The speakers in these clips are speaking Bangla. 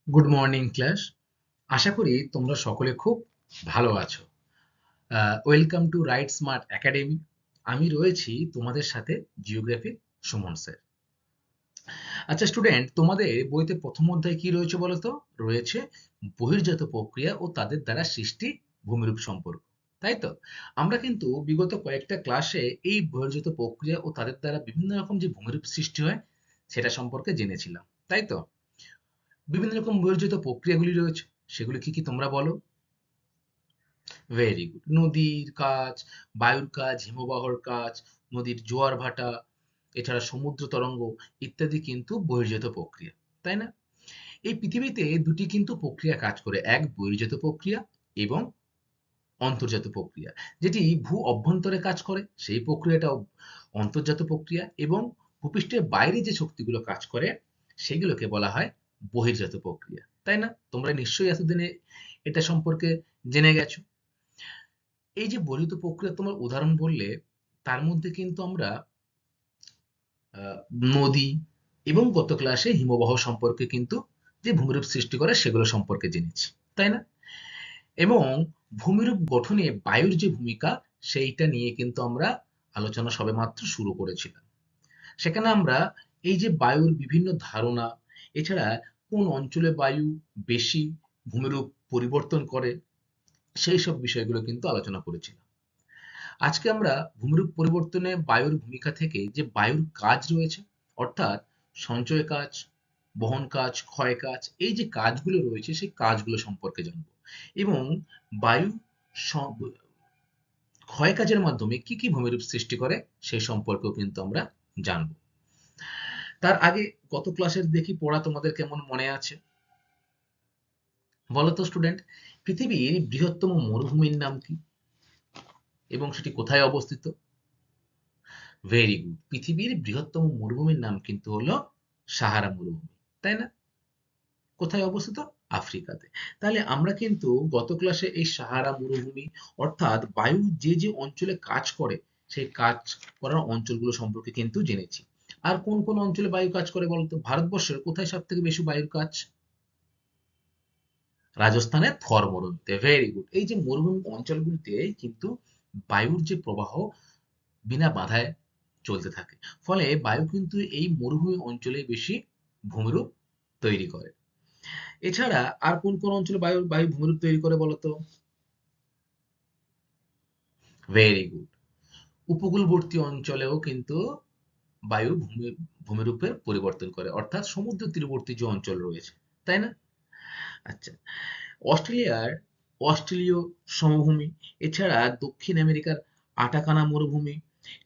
Good morning class. আশা করি তোমরা সকলে খুব ভালো আছো। Welcome to right smart academy. আমি রয়েছি তোমাদের সাথে জিওগ্রাফির সুমন স্যার। আচ্ছা স্টুডেন্ট, তোমাদের বইতে প্রথম অধ্যায় কি রয়েছে বলো তো? রয়েছে বহির্জাত প্রক্রিয়া ও তাদের দ্বারা সৃষ্টি ভূমিরূপ সম্পর্ক, তাই তো? আমরা কিন্তু বিগত কয়েকটা ক্লাসে এই বহির্জাত প্রক্রিয়া ও তাদের দ্বারা বিভিন্ন রকম যে ভূমিরূপ সৃষ্টি হয় সেটা সম্পর্কে জেনেছিলাম, তাই তো? বিভিন্ন রকম বহির্জাত প্রক্রিয়াগুলি রয়েছে, সেগুলি কি কি তোমরা বলো? Very good. নদীর কাজ, বায়ুর কাজ, হিমবাহর কাজ, নদীর জোয়ার ভাটা, এছাড়া সমুদ্র তরঙ্গ ইত্যাদি কিন্তু বহির্জাত প্রক্রিয়া, তাই না? এই পৃথিবীতে দুটি কিন্তু প্রক্রিয়া কাজ করে, এক বহির্জাত প্রক্রিয়া এবং অন্তর্জাত প্রক্রিয়া। যেটি ভূ অভ্যন্তরে কাজ করে সেই প্রক্রিয়াটাও অন্তর্জাত প্রক্রিয়া, এবং ভূপৃষ্ঠের বাইরে যে শক্তিগুলো কাজ করে সেগুলোকে বলা হয় বহির্জাত প্রক্রিয়া, তাই না? তোমরা নিশ্চয়ই এতদিনে এটা সম্পর্কে জেনে গেছো। এই যে বর্ধিত প্রক্রিয়া তোমার উদাহরণ বললে, তার মধ্যে কিন্তু আমরা আহ, নদী এবং গত ক্লাসে হিমবাহ সম্পর্কে কিন্তু যে ভূমিরূপ সৃষ্টি করে সেগুলো সম্পর্কে জেনেছি, তাই না? এবং ভূমিরূপ গঠনে বায়ুর যে ভূমিকা সেইটা নিয়ে কিন্তু আমরা আলোচনা সবেমাত্র শুরু করেছিলাম। সেখানে আমরা এই যে বায়ুর বিভিন্ন ধারণা, এছাড়া কোন অঞ্চলে বায়ু বেশি ভূমিরূপ পরিবর্তন করে সেই সব বিষয়গুলো কিন্তু আলোচনা করেছিলাম। আজকে আমরা ভূমিরূপ পরিবর্তনে বায়ুর ভূমিকা থেকে যে বায়ুর কাজ রয়েছে, অর্থাৎ সঞ্চয় কাজ, বহন কাজ, ক্ষয় কাজ, এই যে কাজগুলো রয়েছে সেই কাজগুলো সম্পর্কে জানবো। এবং বায়ু ক্ষয় কাজের মাধ্যমে কি কি ভূমিরূপ সৃষ্টি করে সেই সম্পর্কেও কিন্তু আমরা জানবো। তার আগে গত ক্লাসের দেখি পড়া তোমাদের কেমন মনে আছে বলো তো স্টুডেন্ট? পৃথিবীর বৃহত্তম মরুভূমির নাম কি এবং সেটি কোথায় অবস্থিত? Very good. পৃথিবীর বৃহত্তম মরুভূমির নাম কিন্তু হলো সাহারা মরুভূমি, তাই না? কোথায় অবস্থিত? আফ্রিকাতে। তাহলে আমরা কিন্তু গত ক্লাসে এই সাহারা মরুভূমি, অর্থাৎ বায়ু যে যে অঞ্চলে কাজ করে সেই কাজ করার অঞ্চলগুলো সম্পর্কে কিন্তু জেনেছি। আর কোন কোন অঞ্চলে বায়ু কাজ করে বলতো? ভারতবর্ষের কোথায় সব থেকে বেশি বায়ুর কাজ? রাজস্থানের থর মরুভূমিতে। Very good. এই যে মরুভূমি অঞ্চলগুলিতে কিন্তু বায়ুর যে প্রবাহ বিনা বাধায় চলতে থাকে, ফলে বায়ু কিন্তু এই মরুভূমি অঞ্চলে বেশি ভূমিরূপ তৈরি করে। এছাড়া আর কোন কোন অঞ্চলে বায়ু বায়ু ভূমিরূপ তৈরি করে বলতো? Very good. উপকূলবর্তী অঞ্চলেও কিন্তু বায়ু ভূমিরূপের পরিবর্তন করে, অর্থাৎ সমুদ্র তীরবর্তী যে অঞ্চল রয়েছে, তাই না? আচ্ছা, অস্ট্রেলিয়ার অস্ট্রেলীয় সমভূমি, এছাড়া দক্ষিণ আমেরিকার আটাকানা মরুভূমি,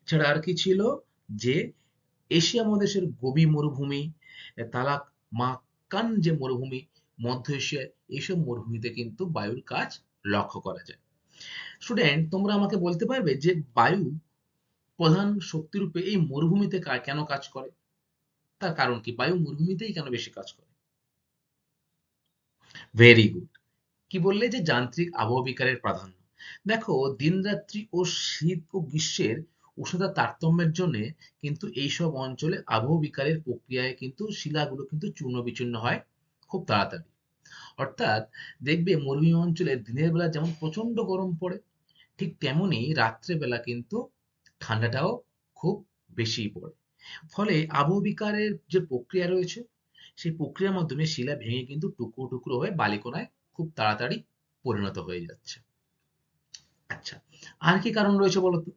এছাড়া আর কি ছিল যে এশিয়া মহাদেশের গোবি মরুভূমি, তালাক মাক্কান যে মরুভূমি, মধ্য এশিয়ায়, এইসব মরুভূমিতে কিন্তু বায়ুর কাজ লক্ষ্য করা যায়। স্টুডেন্ট, তোমরা আমাকে বলতে পারবে যে বায়ু প্রধান শক্তিরূপে এই মরুভূমিতে কেন কাজ করে? তার কারণ কি? বায়ু মরুভূমিতেই কেন বেশি কাজ করে? Very good. কি বললে? যে যান্ত্রিক আবহ বিকারের প্রাধান্য। দেখো, দিনরাত্রি ও শীত ও গ্রীষ্মের উষ্ণতার তারতম্যের জন্য কিন্তু এইসব অঞ্চলে আবহ বিকারের প্রক্রিয়ায় কিন্তু শিলাগুলো কিন্তু চূর্ণ বিচূর্ণ হয় খুব তাড়াতাড়ি। অর্থাৎ দেখবে মরুভূমি অঞ্চলে দিনের বেলা যেমন প্রচন্ড গরম পড়ে, ঠিক তেমনি রাত্রেবেলা কিন্তু ঠান্ডাটাও খুব বেশি পড়ে। ফলে আবহবিকারের যে প্রক্রিয়া রয়েছে সেই প্রক্রিয়ার মাধ্যমে শিলা ভেঙে কিন্তু টুকরো টুকরো হয়ে বালিকণায় খুব তাড়াতাড়ি পরিণত হয়ে যাচ্ছে। আচ্ছা, আর কি কারণ রয়েছে বলতো?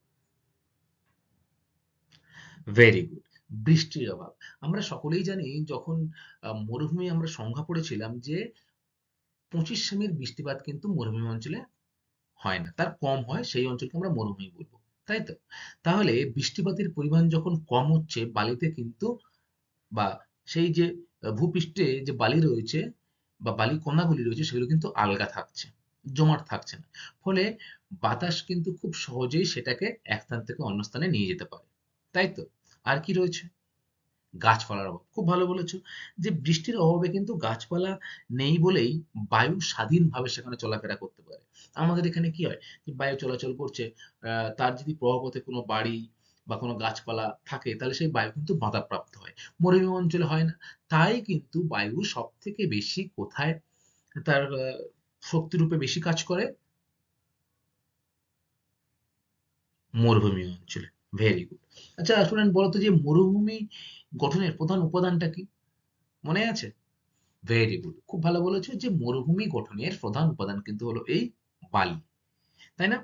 Very good. বৃষ্টির অভাব। আমরা সকলেই জানি, যখন মরুভূমি আমরা সংজ্ঞা পড়েছিলাম যে 25 সেমির বৃষ্টিপাত কিন্তু মরুভূমি অঞ্চলে হয় না, তার কম হয়, সেই অঞ্চলকে আমরা মরুভূমি বলবো, তাই তো? তাহলে বৃষ্টিপাতের পরিমাণ যখন কম হচ্ছে বালিতে কিন্তু, বা সেই যে ভূপৃষ্ঠে যে বালি রয়েছে বা বালি কণাগুলি রয়েছে সেগুলো কিন্তু আলগা থাকছে, জমাট থাকছে না। ফলে বাতাস কিন্তু খুব সহজেই সেটাকে এক স্থান থেকে অন্য স্থানে নিয়ে যেতে পারে, তাই তো? আর কি রয়েছে? গাছপালার অভাব। খুব ভালো বলেছো। যে বৃষ্টির অভাবে কিন্তু গাছপালা নেই বলেই বায়ু স্বাধীনভাবে সেখানে চলাফেরা করতে পারে। আমাদের এখানে কি হয়? যে বায়ু চলাচল করছে, তার যদি প্রভাবতে কোনো বাড়ি বা কোনো গাছপালা থাকে তাহলে সেই বায়ু কিন্তু বাধাপ্রাপ্ত হয়, মরুভূমি অঞ্চলে হয় না। তাই কিন্তু বায়ু সব থেকে বেশি কোথায় তার শক্তিরূপে বেশি কাজ করে? মরুভূমি অঞ্চলে। Very good. আচ্ছা স্টুডেন্ট, বলো তো যে মরুভূমি গঠনের প্রধান উপাদানটা কি? মনে আছে? ভেরি গুড, খুব ভালো বলেছো যে মরুভূমি গঠনের প্রধান উপাদান কিন্তু হলো এই বালি, তাই না?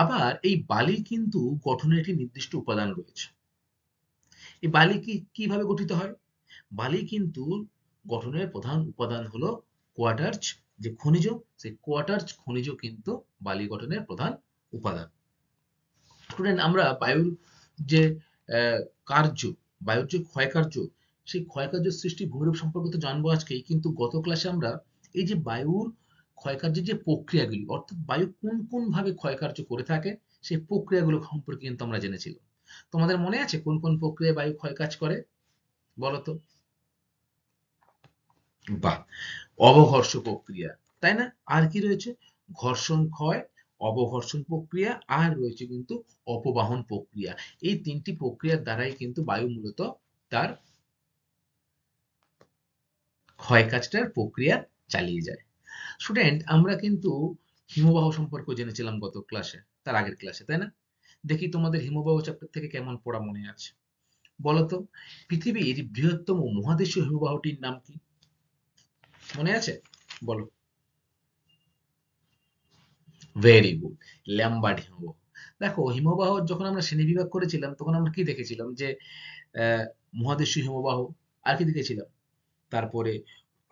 আবার এই বালির কিন্তু গঠনের একটি নির্দিষ্ট উপাদান রয়েছে। এই বালি কিভাবে গঠিত হয়? বালি কিন্তু গঠনের প্রধান উপাদান হলো কোয়াটার্চ, যে খনিজ, সেই কোয়াটার্চ খনিজ কিন্তু বালি গঠনের প্রধান উপাদান। স্টুডেন্ট, আমরা বায়ুর যে কার্য, বায়ুর যে ক্ষয় কার্য, সেই ক্ষয় কার্য সৃষ্টি ভূমিরূপ সম্পর্কে তো জানবো আজকেই, কিন্তু গত ক্লাসে আমরা এই যে বায়ুর ক্ষয় কার্যের যে প্রক্রিয়াগুলি, অর্থাৎ বায়ু কোন কোন ভাবে ক্ষয় কার্য করে থাকে সেই প্রক্রিয়াগুলো সম্পর্কে কিন্তু আমরা জেনেছিলাম। তোমাদের মনে আছে কোন কোন প্রক্রিয়ায় বায়ু ক্ষয় কাজ করে? বলো তো। বাহ, অবঘর্ষ প্রক্রিয়া, তাই না? আর কি রয়েছে? ঘর্ষণ ক্ষয়, অবঘর্ষণ প্রক্রিয়া, আর রয়েছে কিন্তু অপবাহন প্রক্রিয়া। এই তিনটি প্রক্রিয়ার দ্বারাই কিন্তু বায়ু মূলত তার ক্ষয় কাজটার প্রক্রিয়া চালিয়ে যায়। স্টুডেন্ট, আমরা কিন্তু হিমবাহ সম্পর্কে জেনেছিলাম গত ক্লাসে, তার আগের ক্লাসে, তাই না? দেখি তোমাদের হিমবাহ চ্যাপ্টার থেকে কেমন পড়া মনে আছে। বলতো, পৃথিবীর বৃহত্তম মহাদেশীয় হিমবাহটির নাম কি? মনে আছে? বলো। ভেরি গুড, ল্যামবার্ট হিমবাহ। দেখো, হিমবাহ যখন আমরা শ্রেণীবিভাগ করেছিলাম তখন আমরা কি দেখেছিলাম যে মহাদেশীয় হিমবাহ, আর কি দেখেছিলাম? তারপরে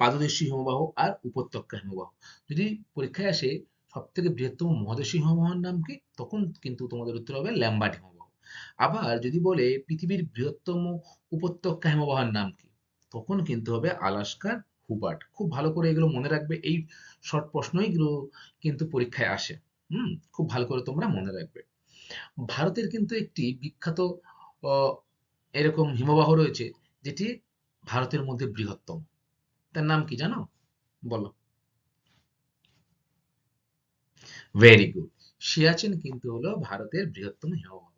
পাদদেশীয় হিমবাহ আর উপত্যকা হিমবাহ। যদি পরীক্ষায় আসে সব থেকে বৃহত্তম মহাদেশীয় হিমবাহের নাম কি, তখন কিন্তু তোমাদের উত্তর হবে ল্যামবার্ট হিমবাহ। আবার যদি বলে পৃথিবীর বৃহত্তম উপত্যকা হিমবাহের নাম কি, তখন কিন্তু হবে আলাস্কার হুবার্ট। খুব ভালো করে এগুলো মনে রাখবে, এই শর্ট প্রশ্নই এগুলো কিন্তু পরীক্ষায় আসে। খুব ভালো করে তোমরা মনে রাখবে। ভারতের কিন্তু একটি বিখ্যাত আহ, এরকম হিমবাহ রয়েছে, যেটি ভারতের মধ্যে বৃহত্তম। তার নাম কি জানো? বলো। ভেরি গুড, সিয়াচেন কিন্তু হলো ভারতের বৃহত্তম হিমবাহ।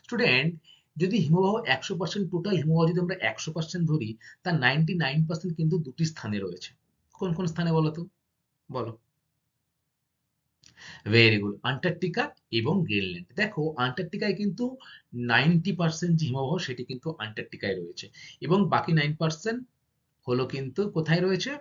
স্টুডেন্ট, যদি হিমবাহ 100%, টোটাল হিমবাহ যদি আমরা 100% ধরি, তার 99% কিন্তু দুটি স্থানে রয়েছে। কোন কোন স্থানে বলো তো? বলো। ভেরি গুড, আন্টার্কটিকা এবং গ্রিনল্যান্ড। দেখো, আন্টার্কটিকায় কিন্তু 90% যে হিমবাহ সেটি কিন্তু আন্টার্কটিকায় রয়েছে, এবং বাকি 9% হলো কিন্তু কোথায় রয়েছে?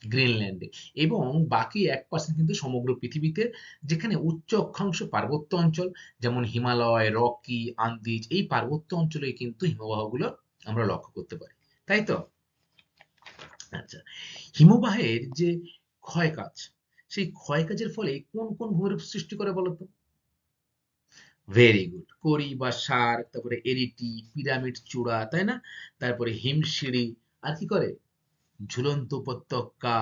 গ্রিনল্যান্ডে। এবং বাকি 1% কিন্তু সমগ্র পৃথিবীতে, যেখানে উচ্চ অক্ষাংশ পার্বত্য অঞ্চল, যেমন হিমালয়, রকি, আন্দিজ, এই পার্বত্য অঞ্চলে কিন্তু হিমবাহগুলো আমরা লক্ষ্য করতে পারি, তাই তো? আচ্ছা, হিমবাহের যে ক্ষয় কাজ, সেই ক্ষয় কাজের ফলে কোন কোন ভূমিরূপ সৃষ্টি করে বলতো? ভেরি গুড, করি বা সার, তারপরে এরিটি, পিরামিড চূড়া, তাই না? তারপরে হিমশিড়ি, আর কি করে? ঝুলন্ত উপত্যকা,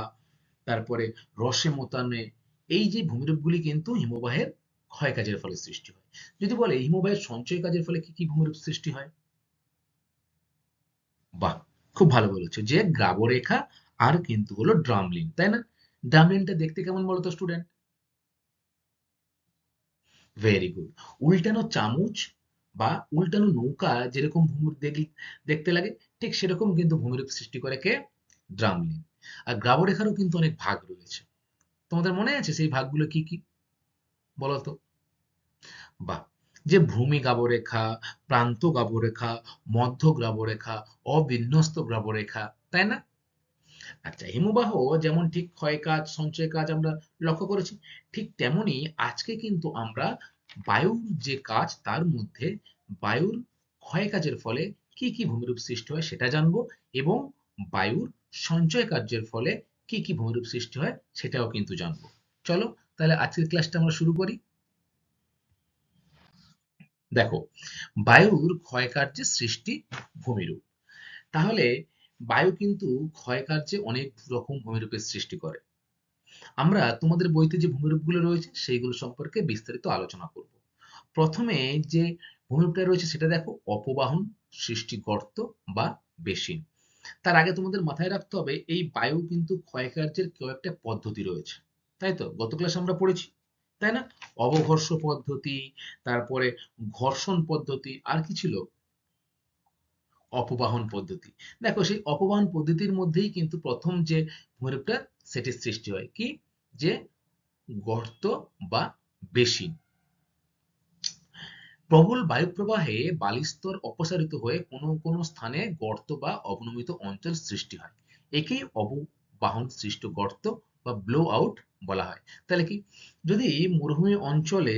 তারপরে রসে মোতানে, এই যে ভূমিরূপগুলি কিন্তু হিমবাহের ক্ষয় কাজের ফলে সৃষ্টি হয়। যদি বলে হিমবাহের সঞ্চয় কাজের ফলে কি কি ভূমিরূপ সৃষ্টি হয়? বাহ, খুব ভালো বলেছো যে গ্রাবরেখা আর কিন্তু হলো ড্রামলিন, তাই না? ড্রামলিনটা দেখতে কেমন বলতো স্টুডেন্ট? ভেরি গুড, উল্টানো চামচ বা উল্টানো নৌকা যেরকম দেখতে লাগে, ঠিক সেরকম কিন্তু ভূমিরূপ সৃষ্টি করে কে? ড্রামলিন। আর গ্রাবরেখারও কিন্তু অনেক ভাগ রয়েছে। তোমাদের মনে আছে সেই ভাগগুলো কি কি? বলো তো। বাহ, যে ভূমি গ্রাবরেখা, প্রান্ত গ্রাবরেখা, মধ্য গ্রাবরেখা, অবিন্যস্ত গ্রাবরেখা, তাই না? আচ্ছা, হিমবাহ যেমন ঠিক ক্ষয় কাজ, সঞ্চয় কাজ আমরা লক্ষ্য করেছি, ঠিক তেমনি আজকে কিন্তু আমরা বায়ুর যে কাজ, তার মধ্যে বায়ুর ক্ষয় কাজের ফলে কি কি ভূমিরূপ সৃষ্টি হয় সেটা জানবো, এবং বায়ুর সঞ্চয় কার্যের ফলে কি কি ভূমিরূপ সৃষ্টি হয় সেটাও কিন্তু জানবো। চলো, তাহলে আজকের ক্লাসটা আমরা শুরু করি। দেখো, বায়ুর ক্ষয় কার্যের সৃষ্টি ভূমিরূপ। তাহলে বায়ু কিন্তু ক্ষয় কার্যে অনেক রকম ভূমিরূপের সৃষ্টি করে। আমরা তোমাদের বইতে যে ভূমিরূপগুলো রয়েছে সেইগুলো সম্পর্কে বিস্তারিত আলোচনা করব। প্রথমে যে ভূমিরূপটা রয়েছে সেটা দেখো, অপবাহন, সৃষ্টি গর্ত বা বেসিন। তার আগে তোমাদের মাথায় রাখতে হবে এই বায়ু কিন্তু ক্ষয়কার্যের কয়েকটা পদ্ধতি রয়েছে, তাই তো? গত ক্লাসে আমরা পড়েছি, তাই না? অবঘর্ষ পদ্ধতি, তারপরে ঘর্ষণ পদ্ধতি, আর কি ছিল? অপবাহন পদ্ধতি। দেখো সেই অপবাহন পদ্ধতির মধ্যেই কিন্তু প্রথম যে ভূমিরূপটা সেটির সৃষ্টি হয় কি, যে গর্ত বা বেসিন। প্রবল বায়ুপ্রবাহে বালিস্তর অপসারিত হয়ে কোনো কোনো স্থানে গর্ত বা অবনমিত অঞ্চল সৃষ্টি হয়। একেই অববাহন সৃষ্ট গর্ত বা ব্লো আউট বলা হয়। তাহলে কি, যদি মরুভূমি অঞ্চলে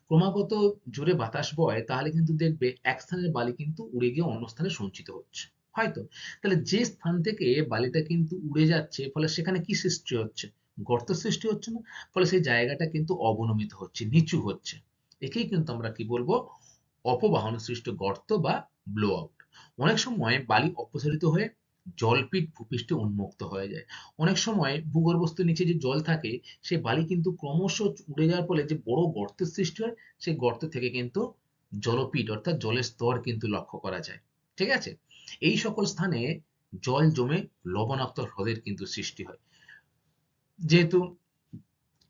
ক্রমাগত জোরে বাতাস বয় তাহলে কিন্তু দেখবে এক স্থানের বালি কিন্তু উড়ে গিয়ে অন্য স্থানে সঞ্চিত হচ্ছে, হয়তো। তাহলে যে স্থান থেকে বালিটা কিন্তু উড়ে যাচ্ছে, ফলে সেখানে কি সৃষ্টি হচ্ছে? গর্ত সৃষ্টি হচ্ছে না, ফলে সেই জায়গাটা কিন্তু অবনমিত হচ্ছে, নিচু হচ্ছে। একেই কিন্তু আমরা কি বলবো? অপবাহন সৃষ্ট গর্ত বা ব্লো আউট। অনেক সময় বালি অপসারিত হয়ে জলপিট ভূপৃষ্ঠে উন্মুক্ত হয়ে যায়। অনেক সময় ভূগর্ভস্থ নিচে যে জল থাকে সেই বালি কিন্তু ক্রমশ উড়ে যাওয়ার ফলে যে বড় গর্তের সৃষ্টি হয়, সেই গর্ত থেকে কিন্তু জলপিট অর্থাৎ জলের স্তর কিন্তু লক্ষ্য করা যায়। ঠিক আছে? এই সকল স্থানে জল জমে লবণাক্ত হ্রদের কিন্তু সৃষ্টি হয়। যেহেতু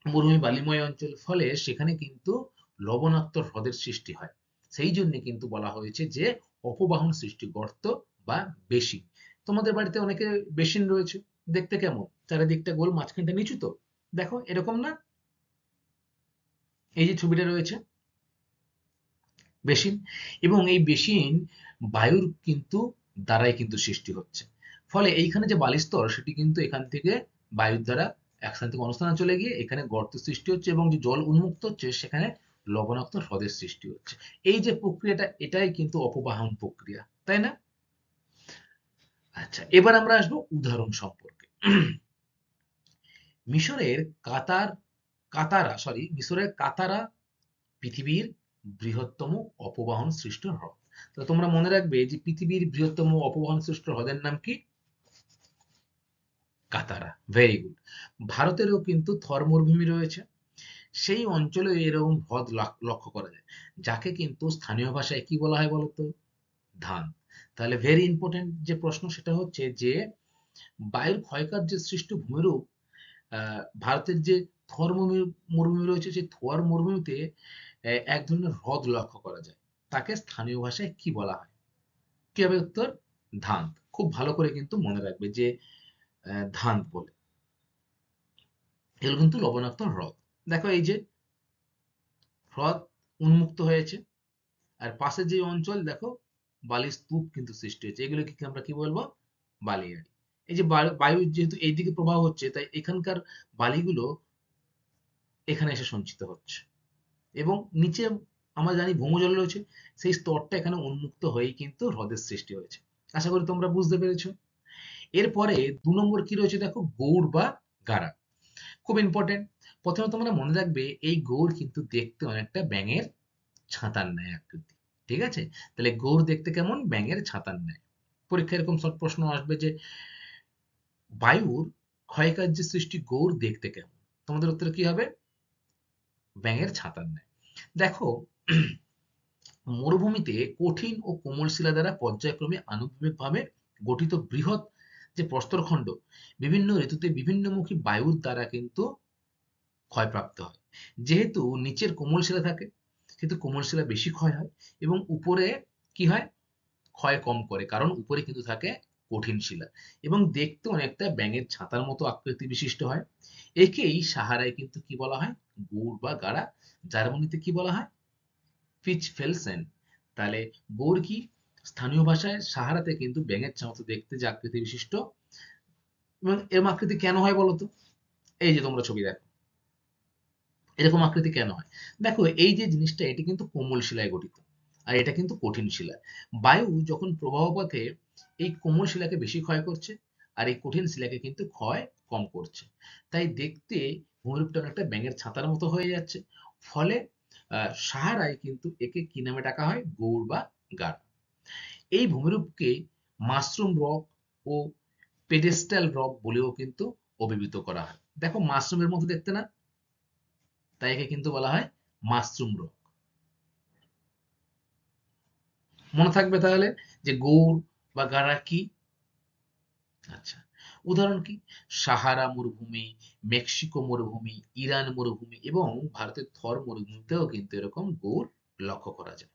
মরুভূমি বালিময় অঞ্চল, ফলে সেখানে কিন্তু লবণাক্ত হ্রদের সৃষ্টি হয়। সেই জন্য কিন্তু বলা হয়েছে যে অপবাহন সৃষ্টি গর্ত বা বেসিন। তোমাদের বাড়িতে অনেকের বেসিন রয়েছে, দেখতে কেমন? চারিদিকটা গোল, মাঝখানটা নিচু, তো দেখো এরকম না? এই যে ছবিটা রয়েছে, বেসিন। এবং এই বেসিন বায়ুর কিন্তু দ্বারাই কিন্তু সৃষ্টি হচ্ছে। ফলে এইখানে যে বালিস্তর সেটি কিন্তু এখান থেকে বায়ুর দ্বারা এক স্থান থেকে অন্য স্থানে চলে গিয়ে এখানে গর্ত সৃষ্টি হচ্ছে, এবং যে জল উন্মুক্ত হচ্ছে সেখানে লবণাক্ত হ্রদের সৃষ্টি হচ্ছে। এই যে প্রক্রিয়াটা, এটাই কিন্তু অপবাহন প্রক্রিয়া, তাই না? আচ্ছা, এবার আমরা আসবো উদাহরণ সম্পর্কে। মিশরের কাতার কাতারা সরি মিশরের কাতারা পৃথিবীর বৃহত্তম অপবাহন সৃষ্ট হ্রদ। তো তোমরা মনে রাখবে যে পৃথিবীর বৃহত্তম অপবাহন সৃষ্ট হ্রদের নাম কি? কাতারা। Very good. ভারতেরও কিন্তু থর মরুভূমি রয়েছে, সেই অঞ্চলে এরকম হ্রদ লক্ষ্য করা যায়, যাকে কিন্তু স্থানীয় ভাষায় কি বলা হয় বলতো? ধান। তাহলে ভেরি ইম্পর্টেন্ট যে প্রশ্ন সেটা হচ্ছে যে বায়ুর ক্ষয়কার্যে সৃষ্ট ভূমিরূপ, ভারতের যে থর মরুভূমি রয়েছে, সেই থর মরুভূমিতে এক ধরনের হ্রদ লক্ষ্য করা যায়, তাকে স্থানীয় ভাষায় কি বলা হয়? কি হবে উত্তর? ধান। খুব ভালো করে কিন্তু মনে রাখবে যে ধান বলে। এগুলো কিন্তু লবণাক্ত হ্রদ। দেখো এই যে হ্রদ উন্মুক্ত হয়েছে, আর পাশে যে অঞ্চল দেখো বালির স্তূপ কিন্তু সৃষ্টি হয়েছে, এগুলোকে আমরা কি বলবো? বালিয়াড়ি। এই যে বায়ু যেহেতু এইদিকে প্রবাহ হচ্ছে, তাই এখানকার বালিগুলো এখানে এসে সঞ্চিত হচ্ছে, এবং নিচে আমরা জানি ভৌমজল রয়েছে, সেই স্তরটা এখানে উন্মুক্ত হয়েই কিন্তু হ্রদের সৃষ্টি হয়েছে। আশা করি তোমরা বুঝতে পেরেছো। এরপরে ২ নম্বর কি রয়েছে দেখো, গৌড় বা গাড়া। খুব ইম্পর্টেন্ট। প্রথমে তোমরা মনে রাখবে এই গৌড় কিন্তু দেখতে অনেকটা ব্যাঙের ছাতার ন্যায় আকৃতি। ঠিক আছে? তাহলে গৌড় দেখতে কেমন? ব্যাঙের ছাতার ন্যায়। পরীক্ষায় এরকম শর্ট প্রশ্ন আসবে যে বায়ুর ক্ষয়কার্যে সৃষ্টি গৌড় দেখতে কেমন? তোমাদের উত্তর কি হবে? ব্যাঙের ছাতার ন্যায়। দেখো, মরুভূমিতে কঠিন ও কোমল শিলা দ্বারা পর্যায়ক্রমে আনুভূমিকভাবে গঠিত বৃহৎ যে প্রস্তরখণ্ড বিভিন্ন ঋতুতে বিভিন্নমুখী বায়ুর দ্বারা কিন্তু ক্ষয়প্রাপ্ত হয়। যেহেতু নিচের কোমল শিলা থাকে, কিন্তু কোমল শিলা বেশি ক্ষয় হয়, এবং উপরে কি হয়? ক্ষয় কম করে, কারণ উপরে কিন্তু থাকে কঠিন শিলা, এবং দেখতে অনেকটা ব্যাঙের ছাতার মতো আকৃতি বিশিষ্ট হয়। একেই সাহারায় কিন্তু কি বলা হয়? গৌড় বা গাড়া। জার্মানিতে কি বলা হয়? ফিচফেলসেন। তাহলে গৌড় কি? স্থানীয় ভাষায় সাহারাতে কিন্তু ব্যাঙের ছাতা মতো দেখতে যে আকৃতি বিশিষ্ট। এবং এরকম আকৃতি কেন হয় বলতো? এই যে তোমরা ছবি দেখো, এরকম আকৃতি কেন হয়? দেখো এই যে জিনিসটা, এটি কিন্তু কোমল শিলায় গঠিত, আর এটা কিন্তু কঠিন শিলা। বায়ু যখন প্রবাহ পথে এই কোমল শিলাকে বেশি ক্ষয় করছে, আর এই কঠিন শিলাকে কিন্তু ক্ষয় কম করছে। তাই দেখতে ভূমিরূপটা অনেকটা ব্যাঙের ছাতার মতো হয়ে যাচ্ছে। ফলে সাহারায় কিন্তু একে কি নামে ডাকা হয়? গৌড় বা গাঢ়। এই ভূমিরূপকে মাশরুম রক ও পেডেস্টাল রক বলেও কিন্তু অভিহিত করা হয়। দেখো মাশরুমের মতো দেখতে না, তাই একে কিন্তু বলা হয় মাশরুম রক। মনে থাকবে তাহলে যে গৌড় বা গাঢ়া কি। আচ্ছা, উদাহরণ কি? সাহারা মরুভূমি, মেক্সিকো মরুভূমি, ইরান মরুভূমি এবং ভারতের থর মরুভূমিতেও কিন্তু এরকম গৌর লক্ষ্য করা যায়।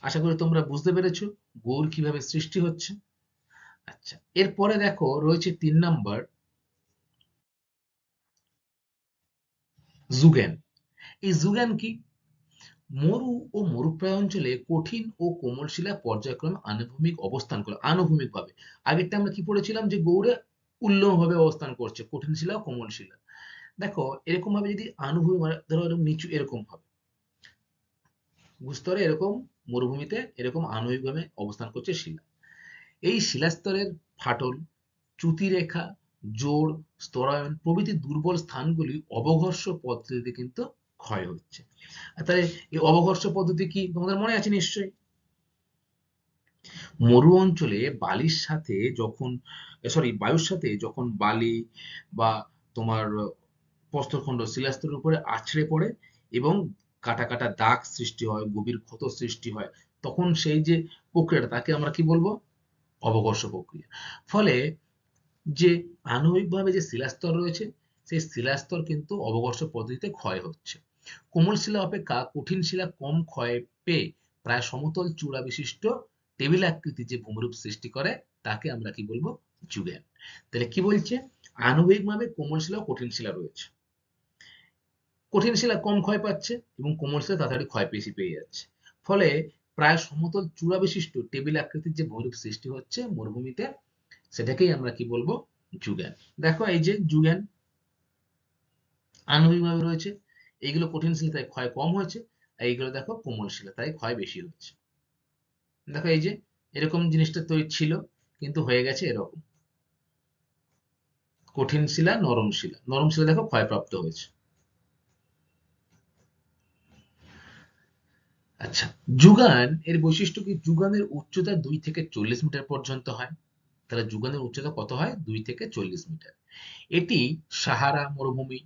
আশা করি তোমরা বুঝতে পেরেছো গৌর কিভাবে সৃষ্টি হচ্ছে। আচ্ছা, এরপরে দেখো রয়েছে 3 নাম্বার জুগ্যান। এই জুগ্যান কি? মরু ও মরুপ্রায় অঞ্চলে কঠিন ও কোমল শিলা পর্যায়ক্রমে আনুভূমিক অবস্থান করে, আনুভূমিকভাবে। আগেরটা আমরা কি পড়েছিলাম যে গৌড়ে উল্লম্বভাবে অবস্থান করছে কঠিন শিলা ও কোমল শিলা। দেখো এরকম ভাবে যদি আনুভূমিক মানে ধরো এরকম নিচু এরকম হবে, ভূস্তরে এরকম মরুভূমিতে এরকম আণবিকভাবে অবস্থান করছে শিলা। এই শিলাস্তরের ফাটল, চ্যুতিরেখা, জোড়, স্তরায়ন প্রভৃতি দুর্বল স্থানগুলি অবঘর্ষ পদ্ধতিতে কিন্তু ক্ষয় হচ্ছে। আর তাহলে এই অবঘর্ষ পদ্ধতি কি তোমাদের মনে আছে নিশ্চয়ই? মরু অঞ্চলে বালির সাথে যখন বায়ুর সাথে যখন বালি বা তোমার প্রস্তরখণ্ড শিলাস্তরের উপরে আছড়ে পড়ে এবং কাটা কাটা দাগ সৃষ্টি হয়, গভীর ক্ষত সৃষ্টি হয়, তখন সেই যে প্রক্রিয়াটা তাকে আমরা কি বলবো? অবঘর্ষ প্রক্রিয়া। ফলে যে আণবিকভাবে যে শিলাস্তর রয়েছে সেই শিলাস্তর কিন্তু অবঘর্ষ পদ্ধতিতে ক্ষয় হচ্ছে। কোমল শিলা অপেক্ষা কঠিন শিলা কম ক্ষয় পেয়ে প্রায় সমতল চূড়া বিশিষ্ট টেবিল আকৃতির যে ভূমিরূপ সৃষ্টি করে তাকে আমরা কি বলবো? যুগ্যান। তাহলে কি বলছে? আণবিকভাবে কোমল শিলা ও কঠিন শিলা রয়েছে, কঠিন শিলা কম ক্ষয় পাচ্ছে এবং কোমল শিলা তাড়াতাড়ি ক্ষয় বেশি পেয়ে যাচ্ছে। ফলে প্রায় সমতল চূড়া বিশিষ্ট টেবিল আকৃতির যে ভূমিরূপ সৃষ্টি হচ্ছে মরুভূমিতে সেটাকেই আমরা কি বলবো? যুগ্যান। দেখো এই যে যুগ্যান আণবিকভাবে রয়েছে, এইগুলো কঠিন শিলা তাই ক্ষয় কম হয়েছে, আর এইগুলো দেখো কোমল শিলা তাই ক্ষয় বেশি হচ্ছে। দেখো এই যে এরকম জিনিসটা তৈরি ছিল কিন্তু হয়ে গেছে এরকম কঠিন শিলা, নরম শিলা, নরম শিলা দেখো ক্ষয়প্রাপ্ত হয়েছে। আচ্ছা, যুগান এর বৈশিষ্ট্য কি? যুগানের উচ্চতা 2 থেকে 40 মিটার পর্যন্ত হয়। তাহলে যুগানের উচ্চতা কত হয়? 2 থেকে 40 মিটার। এটি সাহারা মরুভূমি,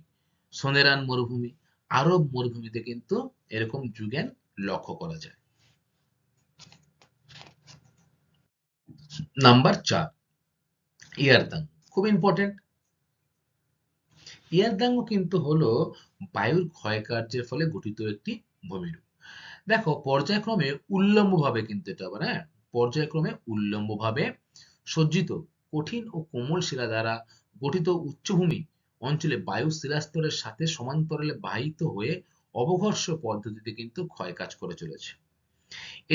সোনেরান মরুভূমি, আরব মরুভূমিতে কিন্তু এরকম যুগান লক্ষ্য করা যায়। নাম্বার 4 ইয়ারদাং, খুব ইম্পর্টেন্ট। ইয়ারদাং কিন্তু হলো বায়ুর ক্ষয়কার্যের ফলে গঠিত একটি ভূমিরূপ। দেখো পর্যায়ক্রমে উল্লম্বভাবে কিন্তু এটা আবার, হ্যাঁ, পর্যায়ক্রমে উল্লম্বভাবে সজ্জিত কঠিন ও কোমল শিলা দ্বারা গঠিত উচ্চভূমি অঞ্চলে বায়ু শিলাস্তরের সাথে সমান্তরালে বাহিত হয়ে অবঘর্ষ পদ্ধতিতে কিন্তু ক্ষয় কাজ করে চলেছে।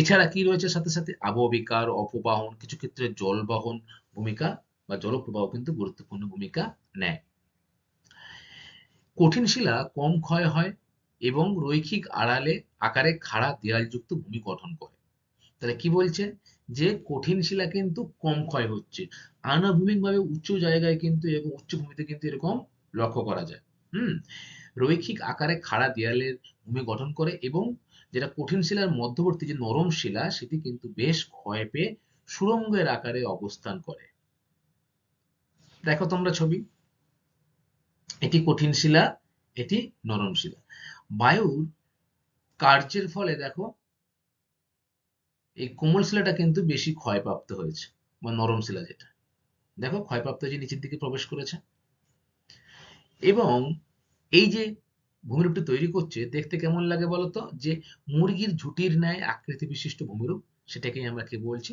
এছাড়া কি রয়েছে সাথে সাথে? আবহবিকার, অপবাহন, কিছু ক্ষেত্রে জলবহন ভূমিকা বা জলপ্রবাহ কিন্তু গুরুত্বপূর্ণ ভূমিকা নেয়। কঠিন শিলা কম ক্ষয় হয় এবং রৈখিক আড়ালে আকারে খাড়া দেয়ালযুক্ত ভূমি গঠন করে। তাহলে কি বলছে? যে কঠিন শিলা কিন্তু কম ক্ষয় হচ্ছে, আনুভূমিকভাবে উঁচু জায়গায় কিন্তু এবং উচ্চভূমিতে কিন্তু এরকম লক্ষ্য করা যায়। হুম, রৈখিক আকারে খাড়া দেয়ালের ভূমি গঠন করে এবং যেটা কঠিন শিলার মধ্যবর্তী যে নরম শিলা সেটি কিন্তু বেশ ক্ষয় পেয়ে সুড়ঙ্গের আকারে অবস্থান করে। দেখো তোমরা ছবি, এটি কঠিন শিলা, এটি নরম শিলা। বায়ুর কার্যের ফলে দেখো এই কোমল শিলাটা কিন্তু বেশি ক্ষয়প্রাপ্ত হয়েছে, বা নরম শিলা যেটা দেখো ক্ষয়প্রাপ্ত হয়ে নিচের দিকে প্রবেশ করেছে। এবং এই যে ভূমিরূপটি তৈরি করছে দেখতে কেমন লাগে বলতো? যে মুরগির ঝুঁটির ন্যায় আকৃতি বিশিষ্ট ভূমিরূপ, সেটাকেই আমরা কি বলছি?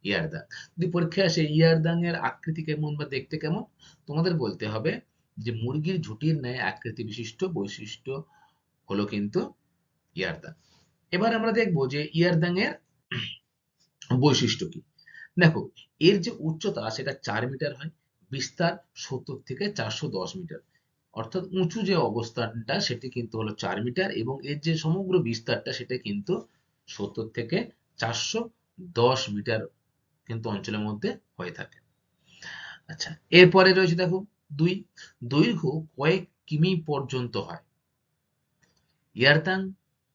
ইয়ারদাং। যদি পরীক্ষায় আসে ইয়ারদাং এর আকৃতি কেমন বা দেখতে কেমন, তোমাদের বলতে হবে যে মুরগির ঝুঁটির ন্যায় আকৃতি বিশিষ্ট বৈশিষ্ট্য হলো কিন্তু ইয়ারদাং। এবার আমরা দেখবো যে ইয়ারদাং এর বৈশিষ্ট্য কি। দেখো এর যে উচ্চতা সেটা 4 মিটার হয়, বিস্তার 70 থেকে 410 মিটার, অর্থাৎ উঁচু যে অবস্থানটা সেটি কিন্তু হলো 4 মিটার এবং এর যে সমগ্র বিস্তারটা সেটা কিন্তু 70 থেকে 410 মিটার কিন্তু অঞ্চলের মধ্যে হয়ে থাকে। আচ্ছা, এরপরে রয়েছে দেখো 2, দৈর্ঘ্য কয়েক কিমি পর্যন্ত হয়। ইয়ারদাং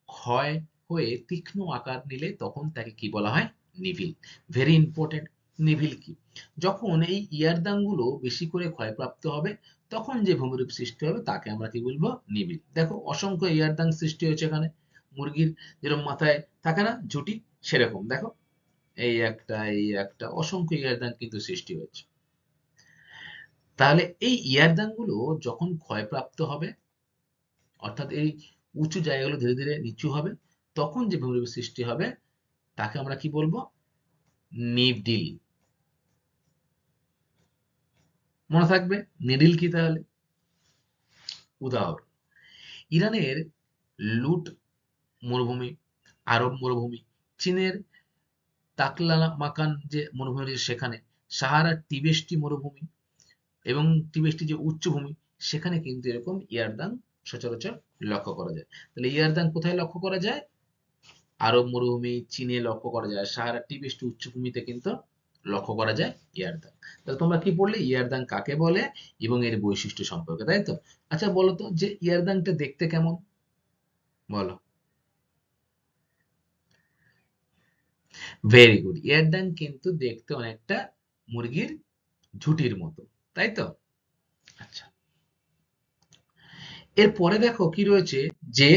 ক্ষয় হয়ে তীক্ষ্ণ আকার নিলে তখন তাকে কি বলা হয়? নিভিল। Very important. নিভিল কি? যখন এই ইয়ারদাং গুলো বেশি করে ক্ষয়প্রাপ্ত হবে তখন যে ভূমিরূপ সৃষ্টি হবে তাকে আমরা কি বলবো? নিভিল। দেখো অসংখ্য ইয়ারদাং সৃষ্টি হয়েছে এখানে, মুরগির যেরকম মাথায় থাকে না ঝুঁটি, সেরকম দেখো এই একটা অসংখ্য ইয়ারদাং কিন্তু সৃষ্টি হয়েছে। তাহলে এই ইয়ারদাং গুলো যখন ক্ষয়প্রাপ্ত হবে, অর্থাৎ এই উঁচু জায়গাগুলো ধীরে ধীরে নিচু হবে, তখন যে ভূমিরূপের সৃষ্টি হবে তাকে আমরা কি বলবো? নিডিল। মনে থাকবে নিডিল কি তাহলে? উদাহরণ, ইরানের লুট মরুভূমি, আরব মরুভূমি, চীনের তাকলামাকান যে মরুভূমি রয়েছে সেখানে, সাহারার টিবেস্টি মরুভূমি এবং টিবেস্টি যে উচ্চভূমি, সেখানে কিন্তু এরকম ইয়ারদাং সচরাচর লক্ষ্য করা যায়। তাহলে ইয়ারদাং কোথায় লক্ষ্য করা যায়? আরব মরুভূমি, চীনে লক্ষ্য করা যায়, সাহারা টিবেস্টি উচ্চভূমিতে কিন্তু লক্ষ্য করা যায় ইয়ারদাং। তাহলে তোমরা কি বললে ইয়ারদাং কাকে বলে এবং এর বৈশিষ্ট্য সম্পর্কে, তাই তো? আচ্ছা বলো তো যে ইয়ারদাংটা দেখতে কেমন, বলো। ভেরি গুড, ইয়ারদাং কিন্তু দেখতে অনেকটা মুরগির ঝুঁটির মতো, তাই তো? আচ্ছা, এরপরে দেখো কি রয়েছে, যে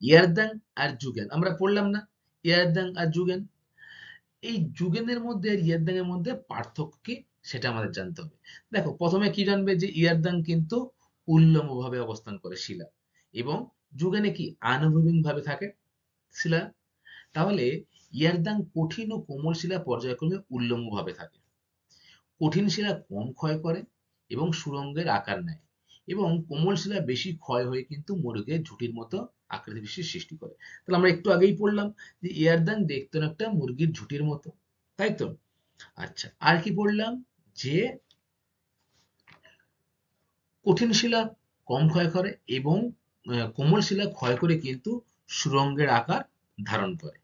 ইয়ারদাং আর জুগেন আমরা পড়লাম না? ইয়ারদাং আর জুগেন, এই যুগেনের মধ্যে আর ইয়ারদাং এর মধ্যে পার্থক্য কি সেটা আমাদের জানতে হবে। দেখো প্রথমে কি জানবে, যে ইয়ারদাং কিন্তু উল্লম্বভাবে অবস্থান করে শিলা, এবং যুগেনে কি আনুভূমিক ভাবে থাকে শিলা। তাহলে ইয়ারদাং কঠিন ও কোমল শিলা পর্যায়ক্রমে উল্লম্বভাবে থাকে। কঠিন শিলা কম ক্ষয় করে এবং সুড়ঙ্গের আকার নেয়, এবং কোমল শিলা বেশি ক্ষয় হয়ে কিন্তু মুরগের ঝুঁটির মতো আকৃতি বিশিষ্ট সৃষ্টি করে। তাহলে আমরা একটু আগেই পড়লাম যে ইয়ারদাং দেখতে একটা মুরগির ঝুঁটির মতো, তাই তো? আচ্ছা, আর কি পড়লাম, যে কঠিন শিলা কম ক্ষয় করে এবং কোমল শিলা ক্ষয় করে কিন্তু সুড়ঙ্গের আকার ধারণ করে।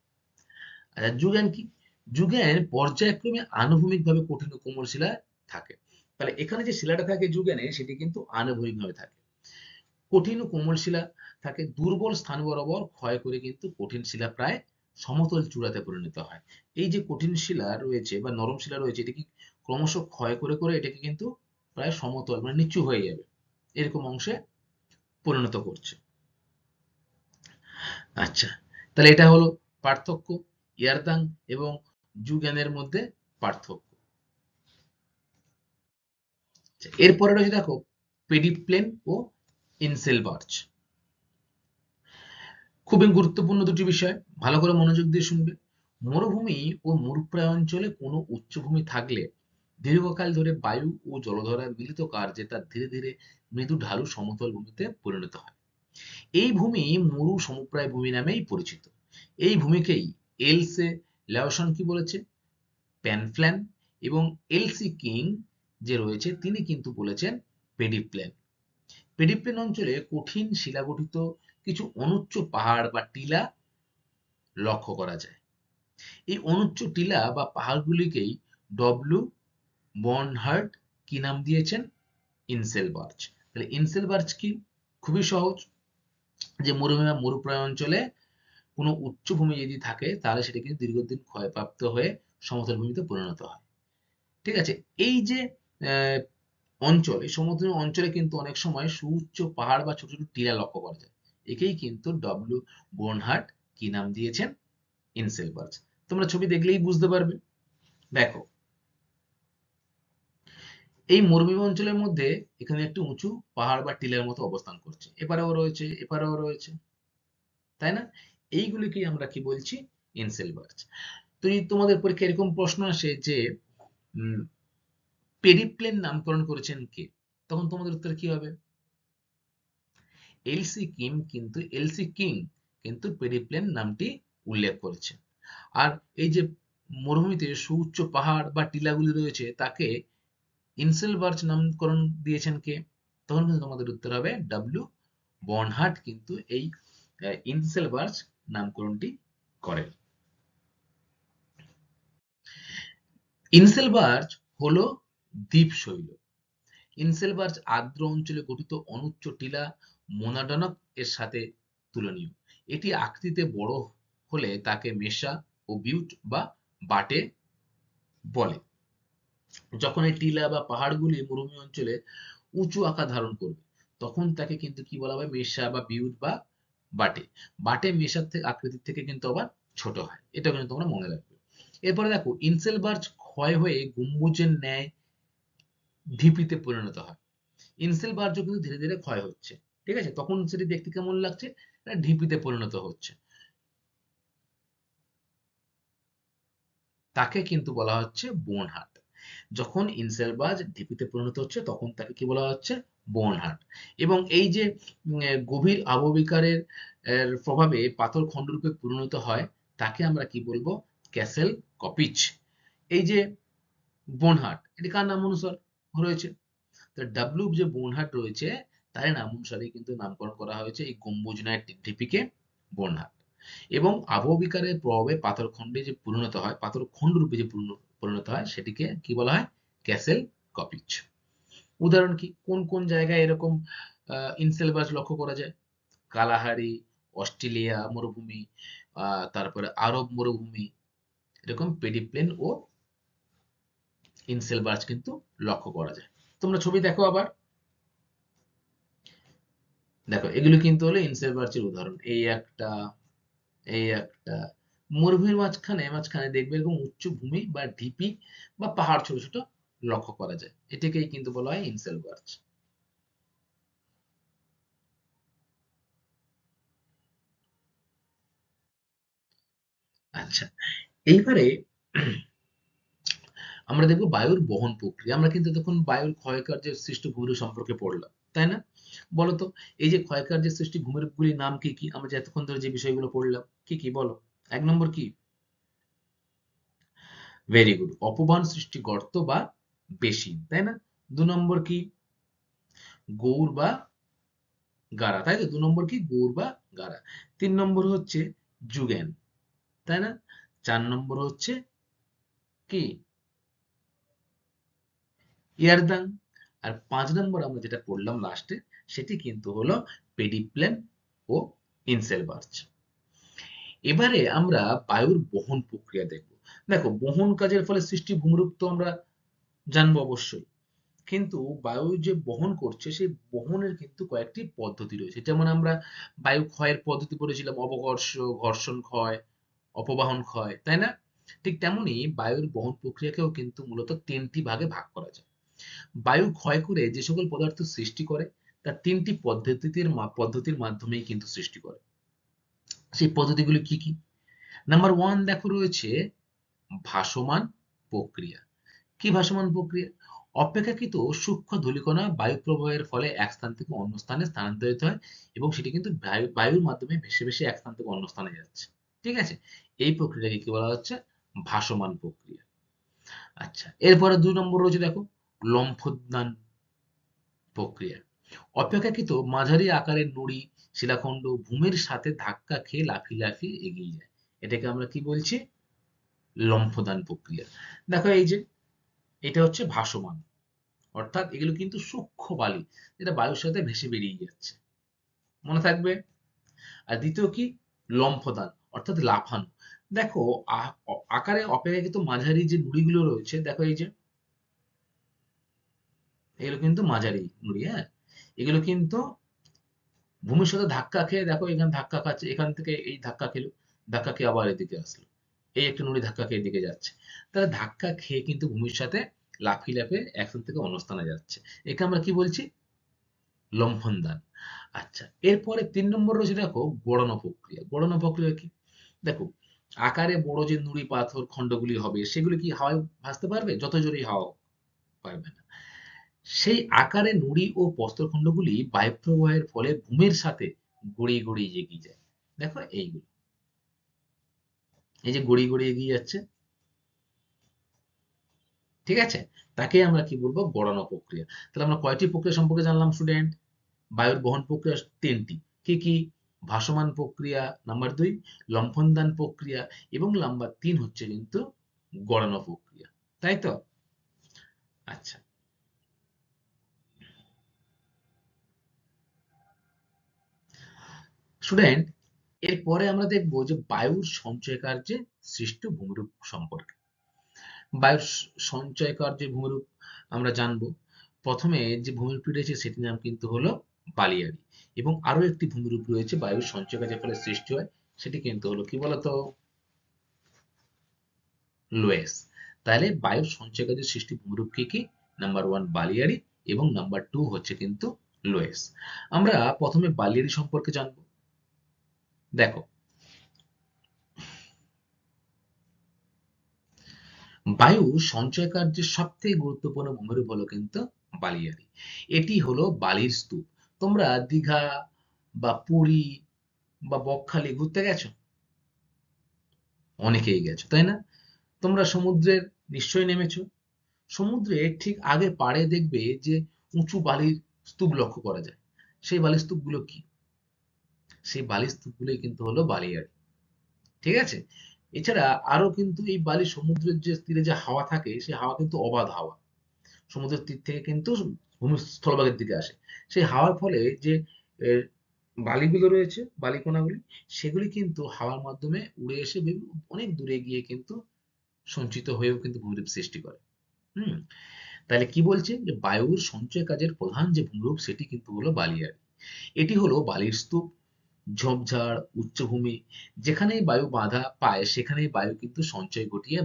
আচ্ছা, যুগেন কি? যুগেন পর্যায়ক্রমে আনুভূমিকভাবে কঠিন ও কোমল শিলা থাকে। তাহলে এখানে যে শিলাটা থাকে যুগেনে, সেটি কিন্তু আনুভূমিকভাবে থাকে। কঠিন ও কোমল শিলা থাকে, দুর্বল স্থান বরাবর ক্ষয় করে কিন্তু কঠিন শিলা প্রায় সমতল চূড়াতে পরিণত হয়। এই যে কঠিন শিলা রয়েছে বা নরম শিলা রয়েছে, এটা কি ক্রমশ ক্ষয় করে করে এটাকে কিন্তু প্রায় সমতল মানে নিচু হয়ে যাবে এরকম অংশে পরিণত করছে। আচ্ছা, তাহলে এটা হলো পার্থক্য, ইয়ারদাং এবং যুগেনের মধ্যে পার্থক্য। আচ্ছা, এরপরে রয়েছে দেখো পেডিপ্লেন ও ইনসেলবার্চ। খুবই গুরুত্বপূর্ণ দুটি বিষয়, ভালো করে মনোযোগ দিয়ে শুনবে। মরুভূমি ও মরুপ্রায় অঞ্চলে কোনো উচ্চভূমি থাকলে দীর্ঘকাল ধরে বায়ু ও জলধারার মিলিত কার্যে তা ধীরে ধীরে মৃদু ঢালু সমতল ভূমিতে পরিণত হয়। এই ভূমি মরু সমপ্রায় ভূমি নামেই পরিচিত। এই ভূমিকেই এলসে লেওসন কি বলেছে, প্যানফ্ল্যান, এবং এলসি কিং যে রয়েছে তিনি কিন্তু বলেছেন পেডিপ্লেন। পেডিপ্লেন অঞ্চলে কঠিন শিলাগঠিত কিছু অনুচ্চ পাহাড় বা টিলা লক্ষ্য করা যায়। এই অনুচ্চ টিলা বা পাহাড়গুলিকেই ডব্লু বর্নহার্ড কি নাম দিয়েছেন, ইনসেলবার্চ। তাহলে ইনসেলবার্চ কি? খুবই সহজ, যে মরুভূমি বা মরুপ্রায় অঞ্চলে কোনো উচ্চভূমি যদি থাকে তাহলে সেটা কিন্তু দীর্ঘদিন ক্ষয়প্রাপ্ত হয়ে সমতল ভূমিতে পরিণত হয়। ঠিক আছে, এই যে আহ, অঞ্চল, এই সমতল অঞ্চলে কিন্তু অনেক সময় সুউচ্চ পাহাড় বা ছোট ছোট টিলা লক্ষ্য করা যায়। একেই কিন্তু ডব্লিউ বোনহার্ট কি নাম দিয়েছেন, ইনসেলবার্চ। তোমরা ছবি দেখলেই বুঝতে পারবে। দেখো এই মরুভূমি অঞ্চলের মধ্যে এখানে একটু উঁচু পাহাড় বা টিলার মতো অবস্থান করছে, এপারেও রয়েছে এপারেও রয়েছে, তাই না? এইগুলিকেই আমরা কি বলছি, ইনসেলবার্চ। তো যদি তোমাদের পরীক্ষায় এরকম প্রশ্ন আসে যে পেরিপ্লেন নামকরণ করেছেন কে, তখন তোমাদের উত্তর কি হবে? এলসি কিং কিন্তু পেরিপ্লেন নামটি উল্লেখ করেছেন। আর এই যে মরুভূমিতে সুউচ্চ পাহাড় বা টিলাগুলি রয়েছে তাকে ইনসেলবার্চ নামকরণ দিয়েছেন কে? তখন কিন্তু তোমাদের উত্তর হবে ডব্লিউ বর্নহার্ট কিন্তু এই ইনসেলবার্চ নামকরণটি করেন। ইনসেলবার্চ হলো দ্বীপশৈল। ইনসেলবার্চ আর্দ্র অঞ্চলে গঠিত অনুচ্চ টিলা মোনাডনক এর সাথে তুলনীয়। এটি আকৃতিতে বড় হলে তাকে মেসা ও বিউট বা বাটে বলে। যখন এই টিলা বা পাহাড়গুলি মরুভূমি অঞ্চলে উঁচু আকার ধারণ করবে তখন তাকে কিন্তু কি বলা হয়, মেসা বা বিউট বা বাটে। বাটে মেসার থেকে আকৃতির থেকে কিন্তু আবার ছোট হয়, এটা কিন্তু তোমরা মনে রাখবে। এরপরে দেখো ইনসেলবার্চ ক্ষয় হয়ে গম্বুজের ন্যায় ঢিপিতে পরিণত হয়। ইনসেল বার্জ কিন্তু ধীরে ধীরে ক্ষয় হচ্ছে, ঠিক আছে, তখন সেটি দেখতে কেমন লাগছে, এটা ঢিপিতে পরিণত হচ্ছে, তাকে কিন্তু বলা হচ্ছে বোন হার্ট। যখন ইনসেলবাজ ঢিপিতে পরিণত হচ্ছে তখন তাকে কি বলা হচ্ছে, বোন হার্ট। এবং এই যে গভীর আবহবিকারের প্রভাবে পাথর খণ্ডরূপে পরিণত হয়, তাকে আমরা কি বলবো, ক্যাসেল কপিচ। এই যে বোনহার্ট, এটি কার নাম অনুসার রয়েছে, তো ডাব্লিউ যে বোনহার্ট রয়েছে তার নাম অনুসারে কিন্তু নামকরণ করা হয়েছে এই গম্বুজনায় ঢিপিকে বোনহার্ট। এবং আবহবিকারের প্রভাবে পাথরখণ্ডে যে পরিণত হয়, পাথর খণ্ড রূপে যে পরিণত হয়, সেটিকে কি বলা হয়, ক্যাসেল কপিচ। উদাহরণ কি, কোন কোন জায়গায় এরকম ইনসেলবাস লক্ষ্য করা যায়? কালাহারি, অস্ট্রেলিয়া মরুভূমি, তারপরে আরব মরুভূমি, এরকম পেডিপ্লেন ও ইনসেলবাস কিন্তু লক্ষ্য করা যায়। তোমরা ছবি দেখো আবার, দেখো এগুলো কিন্তু হলো ইনসেলবার্চের উদাহরণ। এই একটা মরুভূমির মাঝখানে মাঝখানে দেখবে এরকম উচ্চ ভূমি বা ঢিপি বা পাহাড় ছোট ছোট লক্ষ্য করা যায়, এটাকেই কিন্তু বলা হয় ইনসেলবার্চ। আচ্ছা, এইবারে আমরা দেখবো বায়ুর বহন প্রক্রিয়া। আমরা কিন্তু তখন বায়ুর ক্ষয়কার্যের সৃষ্ট ভূমিরূপ সম্পর্কে পড়লাম, তাই না? বলতো, এই যে ক্ষয়কার্যের সৃষ্টি ভূমিরূপগুলির নাম কি কি, আমরা যে এতক্ষণ ধরে যে বিষয়গুলো পড়লাম কি কি বলো? 1 নম্বর কি? ভেরি গুড, অপবাহন সৃষ্টি গর্ত বা বেসিন, তাই না? 2 নম্বর কি? গৌর বা গাড়া, তাই তো? 2 নম্বর কি? গৌর বা গাড়া। 3 নম্বর হচ্ছে যুগেন, তাই না? 4 নম্বর হচ্ছে কি? ইয়ারদাং। আর 5 নম্বর আমরা যেটা পড়লাম লাস্টে, সেটি কিন্তু হলো পেডিপ্লেন ও ইনসেলবার্চ। এবারে আমরা বায়ুর বহন প্রক্রিয়া দেখব। দেখো, বহন কাজের ফলে সৃষ্টি ভূমিরূপ তো আমরা জানবো অবশ্যই, কিন্তু বায়ু যে বহন করছে সেই বহনের কিন্তু কয়েকটি পদ্ধতি রয়েছে। যেমন আমরা বায়ু ক্ষয়ের পদ্ধতি পড়েছিলাম, অবকর্ষ, ঘর্ষণ ক্ষয়, অপবাহন ক্ষয়, তাই না? ঠিক তেমনি বায়ুর বহন প্রক্রিয়াকেও কিন্তু মূলত 3টি ভাগে ভাগ করা যায়। বায়ু ক্ষয় করে যে সকল পদার্থ সৃষ্টি করে তার 3টি পদ্ধতির মাধ্যমেই কিন্তু সৃষ্টি করে। সেই পদ্ধতিগুলি কি কি? নাম্বার 1 দেখো রয়েছে ভাসমান প্রক্রিয়া। কি ভাসমান প্রক্রিয়া? অপেক্ষাকৃত সূক্ষ্ম ধূলিকণা বায়ু প্রবাহের ফলে এক স্থান থেকে অন্য স্থানে স্থানান্তরিত হয় এবং সেটি কিন্তু বায়ুর মাধ্যমে ভেসে ভেসে এক স্থান থেকে অন্য স্থানে যাচ্ছে, ঠিক আছে? এই প্রক্রিয়াকে কি বলা হচ্ছে? ভাসমান প্রক্রিয়া। আচ্ছা, এরপরে 2 নম্বর রয়েছে দেখো, লম্ফোদ্যান প্রক্রিয়া। অপেক্ষাকৃত মাঝারি আকারের নুড়ি শিলাখণ্ড ভূমির সাথে ধাক্কা খেয়ে লাফিয়ে লাফিয়ে এগিয়ে যায়, এটাকে আমরা কি বলছি? লম্ফোদান প্রক্রিয়া। দেখো এই যে, এটা হচ্ছে ভাসমান, অর্থাৎ এগুলো কিন্তু সূক্ষ্ম বালি যেটা বায়ুর সাথে ভেসে বেরিয়ে যাচ্ছে, মনে থাকবে। আর দ্বিতীয় কি? লম্ফদান, অর্থাৎ লাফানো। দেখো, আকারে অপেক্ষাকৃত মাঝারি যে নুড়িগুলো রয়েছে, দেখো এই যে, এগুলো কিন্তু মাঝারি নুড়ি, হ্যাঁ, এগুলো কিন্তু ভূমির সাথে ধাক্কা খেয়ে, দেখো এখানে ধাক্কা খাচ্ছে, এখান থেকে এই ধাক্কা খেলো, ধাক্কা খেয়ে আবার এদিকে আসলো, এই একটা নুড়ি ধাক্কা খেয়ে এদিকে যাচ্ছে, তাহলে ধাক্কা খেয়ে কিন্তু ভূমির সাথে লাফিয়ে লাফিয়ে এক স্থান থেকে অন্য স্থানে যাচ্ছে, একে আমরা কি বলছি? লম্ফন দান। আচ্ছা, এরপরে 3 নম্বর রয়েছে দেখো গড়ানো প্রক্রিয়া। গড়ানো প্রক্রিয়া কি? দেখো, আকারে বড় যে নুড়ি পাথর খণ্ডগুলি হবে সেগুলি কি হাওয়ায় ভাসতে পারবে? যত জোরেই হাওয়া হোক, পারবে না। সেই আকারে নুড়ি ও প্রস্তরখণ্ডগুলি বায়ুপ্রবাহের ফলে ভূমির সাথে গড়িয়ে গড়িয়ে এগিয়ে যায়। দেখো এইগুলো, এই যে গড়িয়ে গড়িয়ে এগিয়ে যাচ্ছে, ঠিক আছে, তাকে আমরা কি বলবো? গড়ানো প্রক্রিয়া। তাহলে আমরা কয়টি প্রক্রিয়া সম্পর্কে জানলাম স্টুডেন্ট? বায়ুর বহন প্রক্রিয়া 3টি। কি কি? ভাসমান প্রক্রিয়া নাম্বার 2, লম্ফনদান প্রক্রিয়া, এবং নাম্বার 3 হচ্ছে কিন্তু গড়ানো প্রক্রিয়া, তাই তো? আচ্ছা স্টুডেন্ট, এরপরে আমরা দেখবো যে বায়ুর সঞ্চয় কার্যে সৃষ্ট ভূমিরূপ সম্পর্কে। বায়ুর সঞ্চয় কার্যে ভূমিরূপ আমরা জানবো। প্রথমে যে ভূমিরূপটি রয়েছে সেটির নাম কিন্তু হলো বালিয়াড়ি, এবং আরো একটি ভূমিরূপ রয়েছে বায়ুর সঞ্চয় কার্যের ফলে সৃষ্টি হয়, সেটি কিন্তু হলো কি বলতো? লোয়েস। তাহলে বায়ুর সঞ্চয় কার্যের সৃষ্টি ভূমিরূপ কি কি? নাম্বার 1 বালিয়াড়ি এবং নাম্বার 2 হচ্ছে কিন্তু লোয়েস। আমরা প্রথমে বালিয়াড়ি সম্পর্কে জানবো। দেখো, বায়ু সঞ্চয় কার্যের সবথেকে গুরুত্বপূর্ণ ভূমিরূপ হলো কিন্তু বালিয়াড়ি। এটি হলো বালির স্তূপ। তোমরা দীঘা বা পুরী বা বকখালি ঘুরতে গেছো? অনেকেই গেছো, তাই না? তোমরা সমুদ্রের নিশ্চয়ই নেমেছো। সমুদ্রের ঠিক আগে পাড়ে দেখবে যে উঁচু বালির স্তূপ লক্ষ্য করা যায়। সেই বালির স্তূপগুলো কি? সেই বালির স্তূপগুলোই কিন্তু হলো বালিয়াড়ি। ঠিক আছে? এছাড়া আরো কিন্তু এই বালি সমুদ্রের যে তীরে যে হাওয়া থাকে সেই হাওয়া কিন্তু অবাধ হাওয়া। সমুদ্রের তীর থেকে কিন্তু স্থলভাগের দিকে আসে। সেই হাওয়ার ফলে যে এর বালিগুলো রয়েছে, বালিকণাগুলি, সেগুলি কিন্তু হাওয়ার মাধ্যমে উড়ে এসে অনেক দূরে গিয়ে কিন্তু সঞ্চিত হয়েও কিন্তু ভূমিরূপ সৃষ্টি করে। হুম? তাহলে কি বলছে? যে বায়ুর সঞ্চয় কাজের প্রধান যে ভূমিরূপ সেটি কিন্তু হলো বালিয়াড়ি। এটি হলো বালির স্তূপ, ঝোপঝাড়, উচ্চভূমি, যেখানেই বায়ু বাধা পায় সেখানেই বায়ু কিন্তু সঞ্চয় ঘটিয়ে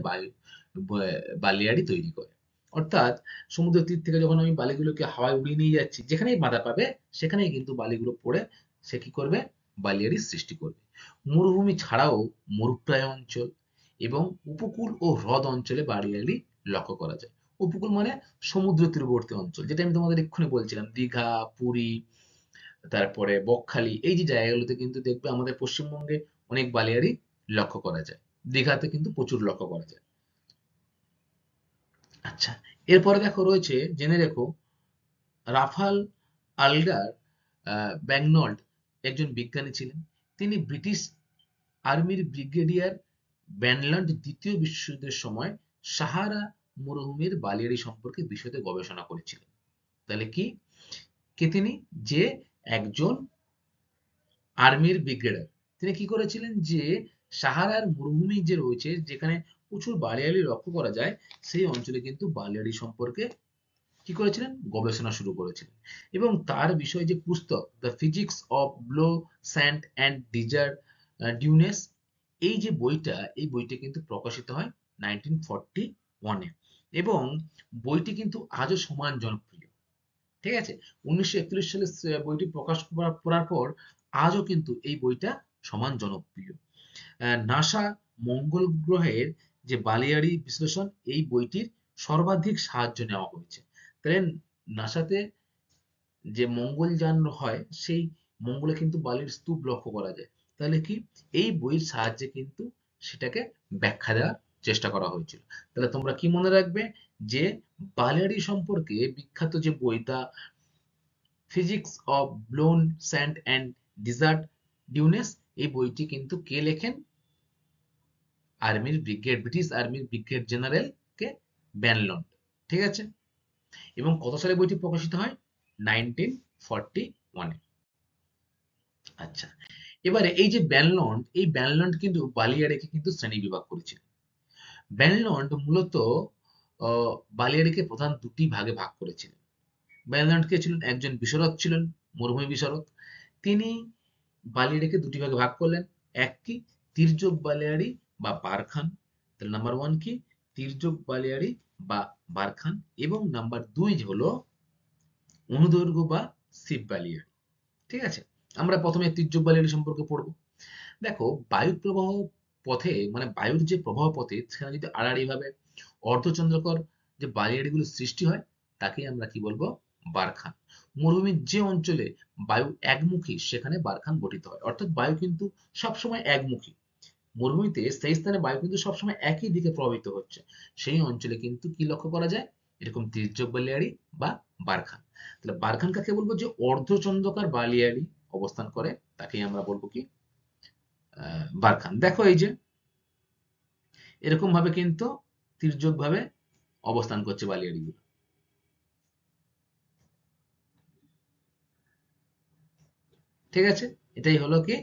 বালিয়াড়ি তৈরি করে। অর্থাৎ সমুদ্রের তীর থেকে যখন আমি বালিগুলোকে হাওয়ায় উড়িয়ে নিয়ে যাচ্ছি, যেখানেই বাধা পাবে সেখানেই কিন্তু বালিগুলো পড়ে সে কি করবে? বালিয়াড়ির সৃষ্টি করবে। মরুভূমি ছাড়াও মরুপ্রায় অঞ্চল এবং উপকূল ও হ্রদ অঞ্চলে বালিয়াড়ি লক্ষ্য করা যায়। উপকূল মানে সমুদ্র তীরবর্তী অঞ্চল, যেটা আমি তোমাদের এক্ষুনি বলছিলাম, দীঘা, পুরী, তারপরে বকখালি, এই যে জায়গাগুলোতে কিন্তু দেখবে আমাদের পশ্চিমবঙ্গে অনেক বালিয়াড়ি লক্ষ্য করা যায়। দীঘাতে কিন্তু প্রচুর লক্ষ্য করা যায়। আচ্ছা, এরপরে দেখো রয়েছে, জেনে রেখো, রাফাল আলগার ব্যাগনল্ড একজন বিজ্ঞানী ছিলেন। তিনি ব্রিটিশ আর্মির ব্রিগেডিয়ার ব্যানল্যান্ড দ্বিতীয় বিশ্বযুদ্ধের সময় সাহারা মরুভূমির বালিয়াড়ি সম্পর্কে বিশদে গবেষণা করেছিলেন। তাহলে কি, কে তিনি? যে একজন আর্মির ব্রিগেডিয়ার। তিনি কি করেছিলেন? যে সাহারার মরুভূমি যে রয়েছে, যেখানে প্রচুর বালিয়াড়ি লক্ষ্য করা যায়, সেই অঞ্চলে কিন্তু বালিয়াড়ি সম্পর্কে কি করেছিলেন? গবেষণা শুরু করেছিলেন। এবং তার বিষয়ে যে পুস্তক the physics of blow sand and desert dunes, এই যে বইটা, এই বইটা কিন্তু প্রকাশিত হয় 1941-এ এবং বইটি কিন্তু আজও সমান জনপ্রিয়। ঠিক আছে? 1941 সালে বইটি প্রকাশ করার পর আজও কিন্তু এই বইটা সমান জনপ্রিয়। নাসা মঙ্গল গ্রহের যে বালিয়াড়ি বিশ্লেষণ, এই বইটির সর্বাধিক সাহায্য নেওয়া হয়েছে। তাহলে নাসাতে যে মঙ্গলযান হয়, সেই মঙ্গলে কিন্তু বালির স্তূপ লক্ষ্য করা যায়। তাহলে কি, এই বইয়ের সাহায্যে কিন্তু সেটাকে ব্যাখ্যা দেওয়ার চেষ্টা করা হয়েছিল। তাহলে তোমরা কি মনে রাখবে? যে বালিয়াড়ি সম্পর্কে বিখ্যাত যে বই the physics of blown sand and desert dunes, এই বইটি কিন্তু কে লেখেন? ব্রিটিশ আর্মির ব্রিগেড জেনারেল কে? ব্যানলন্ড। ঠিক আছে? এবং কত সালে বইটি প্রকাশিত হয়? 1941-এ। আচ্ছা, এবারে এই যে ব্যানলন্ড, এই ব্যানলন্ড কিন্তু বালিয়াড়িকে কিন্তু শ্রেণী বিভাগ করেছিলেন। ব্যানলন্ড মূলত বালিয়াড়িকে প্রধান দুটি ভাগে ভাগ করেছিলেন। ব্যানলন্ড কে ছিলেন? একজন বিশারদ ছিলেন, মরুভূমি বিশারদ। তিনি বালিয়াড়িকে দুটি ভাগে ভাগ করলেন। এক কি? তির্যক বালিয়াড়ি বা বারখান। তাহলে নাম্বার 1 কি? তির্যক বালিয়াড়ি বা বারখান। এবং নাম্বার 2 হলো অনুদৈর্ঘ্য বা সিপ বালিয়াড়ি। ঠিক আছে? আমরা প্রথমে তির্যক বালিয়াড়ি সম্পর্কে পড়বো। দেখো, বায়ু প্রবাহ পথে, মানে বায়ুর যে প্রবাহ পথে, সেখানে যদি আড়াআড়ি ভাবে অর্ধচন্দ্রাকার যে বালিয়াড়িগুলো সৃষ্টি হয়, তাকেই আমরা কি বলবো? বারখান। মরুভূমির যে অঞ্চলে বায়ু একমুখী সেখানে বারখান গঠিত হয়। অর্থাৎ বায়ু কিন্তু সবসময় একমুখী। মরুভূমিতে সেই স্থানে বায়ু কিন্তু সবসময় একই দিকে প্রবাহিত হচ্ছে, সেই অঞ্চলে কিন্তু কি লক্ষ্য করা যায়? এরকম তির্যক বালিয়াড়ি বা বারখান। তাহলে বারখান কাকে বলবো? যে অর্ধচন্দ্রাকার বালিয়াড়ি অবস্থান করে, তাকেই আমরা বলবো কি? বারখান। দেখো, এই যে এরকম ভাবে কিন্তু তির্যক ভাবে অবস্থান করছে বালিয়াড়িগুলো। ঠিক আছে? এটাই হলো কি?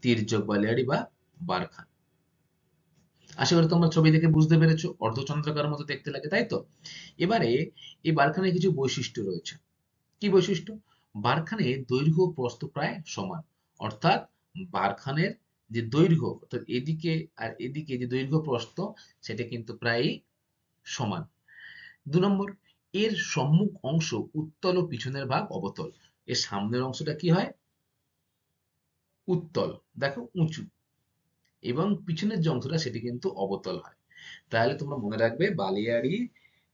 তির্যক বালিয়াড়ি বা বারখান। আশা করি তোমরা ছবি দেখে বুঝতে পেরেছো, অর্ধচন্দ্রাকার মতো দেখতে লাগে, তাই তো? এবারে এই বারখানের কিছু বৈশিষ্ট্য রয়েছে। কি বৈশিষ্ট্য? বারখানের দৈর্ঘ্য ও প্রস্থ প্রায় সমান। অর্থাৎ বারখানের যে দৈর্ঘ্য, অর্থাৎ এদিকে আর এদিকে যে দৈর্ঘ্য প্রস্থ, সেটা কিন্তু প্রায়ই সমান। 2 নম্বর, এর সম্মুখ অংশ উত্তল ও পিছনের ভাগ অবতল। এর সামনের অংশটা কি হয়? উত্তল, দেখো উঁচু, এবং পিছনের যে অংশটা সেটি কিন্তু অবতল হয়। তাহলে তোমরা মনে রাখবে বালিয়াড়ি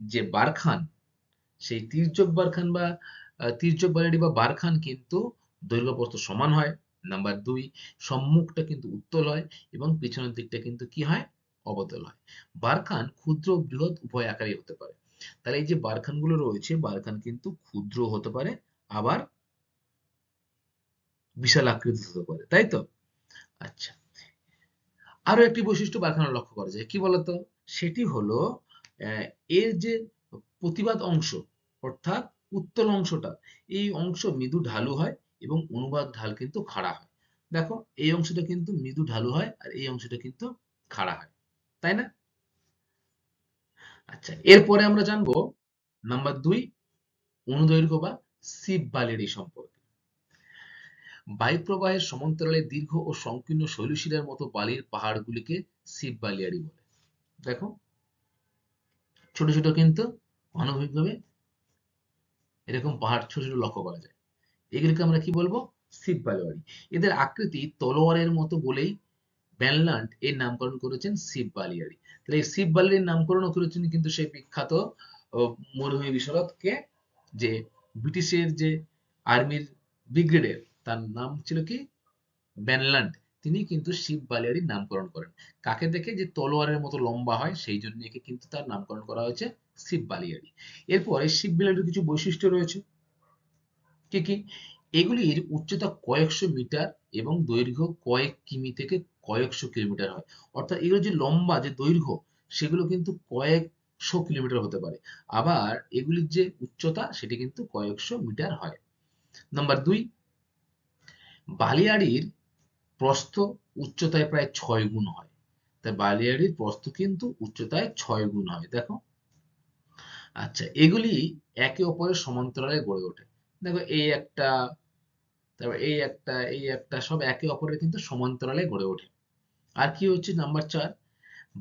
যে বারখান, সেই তির্যক বারখান বা তির্যক বালিয়াড়ি বা বারখান কিন্তু দৈর্ঘ্য প্রস্থ সমান হয়। নাম্বার 2, সম্মুখটা কিন্তু উত্তল হয় এবং পিছনের দিকটা কিন্তু কি হয়? অবতল হয়। বারখান ক্ষুদ্র ও বৃহৎ উভয় আকারই হতে পারে। তাহলে এই যে বারখানগুলো রয়েছে, বারখান কিন্তু ক্ষুদ্র হতে পারে, আবার বিশাল আকৃতির হতে পারে, তাই তো? আচ্ছা, আরো একটি বৈশিষ্ট্য বারখানা লক্ষ্য করা যায়, কি বলতো? সেটি হলো আহ, এর যে প্রতিবাদ অংশ, অর্থাৎ উত্তল অংশটা, এই অংশ মৃদু ঢালু হয় এবং অনুবাদ ঢাল কিন্তু খাড়া হয়। দেখো, এই অংশটা কিন্তু মৃদু ঢালু হয় আর এই অংশটা কিন্তু খাড়া হয়, তাই না? আচ্ছা, এরপরে আমরা জানবো নাম্বার 2, অনুদৈর্ঘ্য বা সিপ বালিয়াড়ি সম্পর্কে। বায়ুপ্রবাহের সমান্তরালে দীর্ঘ ও সংকীর্ণ শৈলশিরার মতো বালির পাহাড়গুলিকে সিপ বালিয়াড়ি বলে। দেখো, ছোট ছোট কিন্তু আণবিকভাবে এরকম পাহাড় ছোট ছোট লক্ষ্য করা যায়। এগুলিকে আমরা কি বলবো? সিপ বালিয়াড়ি। এদের আকৃতি তলোয়ারের মতো বলেই ভ্যানল্যান্ড এর নামকরণ করেছেন সিপ বালিয়াড়ি। তাহলে এই সিপ বালিয়াড়ির নামকরণও করেছেন কিন্তু সেই বিখ্যাত মরুভূমি বিশারদ কে, যে ব্রিটিশের যে আর্মির ব্রিগেডের, তার নাম ছিল কি? ভ্যানল্যান্ড। তিনি কিন্তু শিপ বালিয়াড়ির নামকরণ করেন। কাকে দেখে? যে তলোয়ারের মতো লম্বা হয়, সেই জন্য একে কিন্তু তার নামকরণ করা হয়েছে শিপ বালিয়াড়ি। এরপরে শিপ বালিয়াড়ির কিছু বৈশিষ্ট্য রয়েছে, কি কি? এগুলির উচ্চতা কয়েকশো মিটার এবং দৈর্ঘ্য কয়েক কিমি থেকে কয়েকশো কিলোমিটার হয়। অর্থাৎ এগুলো যে লম্বা যে দৈর্ঘ্য, সেগুলো কিন্তু কয়েকশো কিলোমিটার হতে পারে। আবার এগুলির যে উচ্চতা, সেটি কিন্তু কয়েকশো মিটার হয়। নাম্বার 2, বালিয়াড়ির প্রস্থ উচ্চতায় প্রায় 6 গুণ হয়। তাই বালিয়াড়ির প্রস্থ কিন্তু উচ্চতায় 6 গুণ হয়, দেখো। আচ্ছা, এগুলি একে অপরের সমান্তরালে গড়ে ওঠে। দেখো, এই একটা, তারপর এই একটা, এই একটা, সব একে অপরের কিন্তু সমান্তরালে গড়ে ওঠে। আর কি হচ্ছে নাম্বার 4,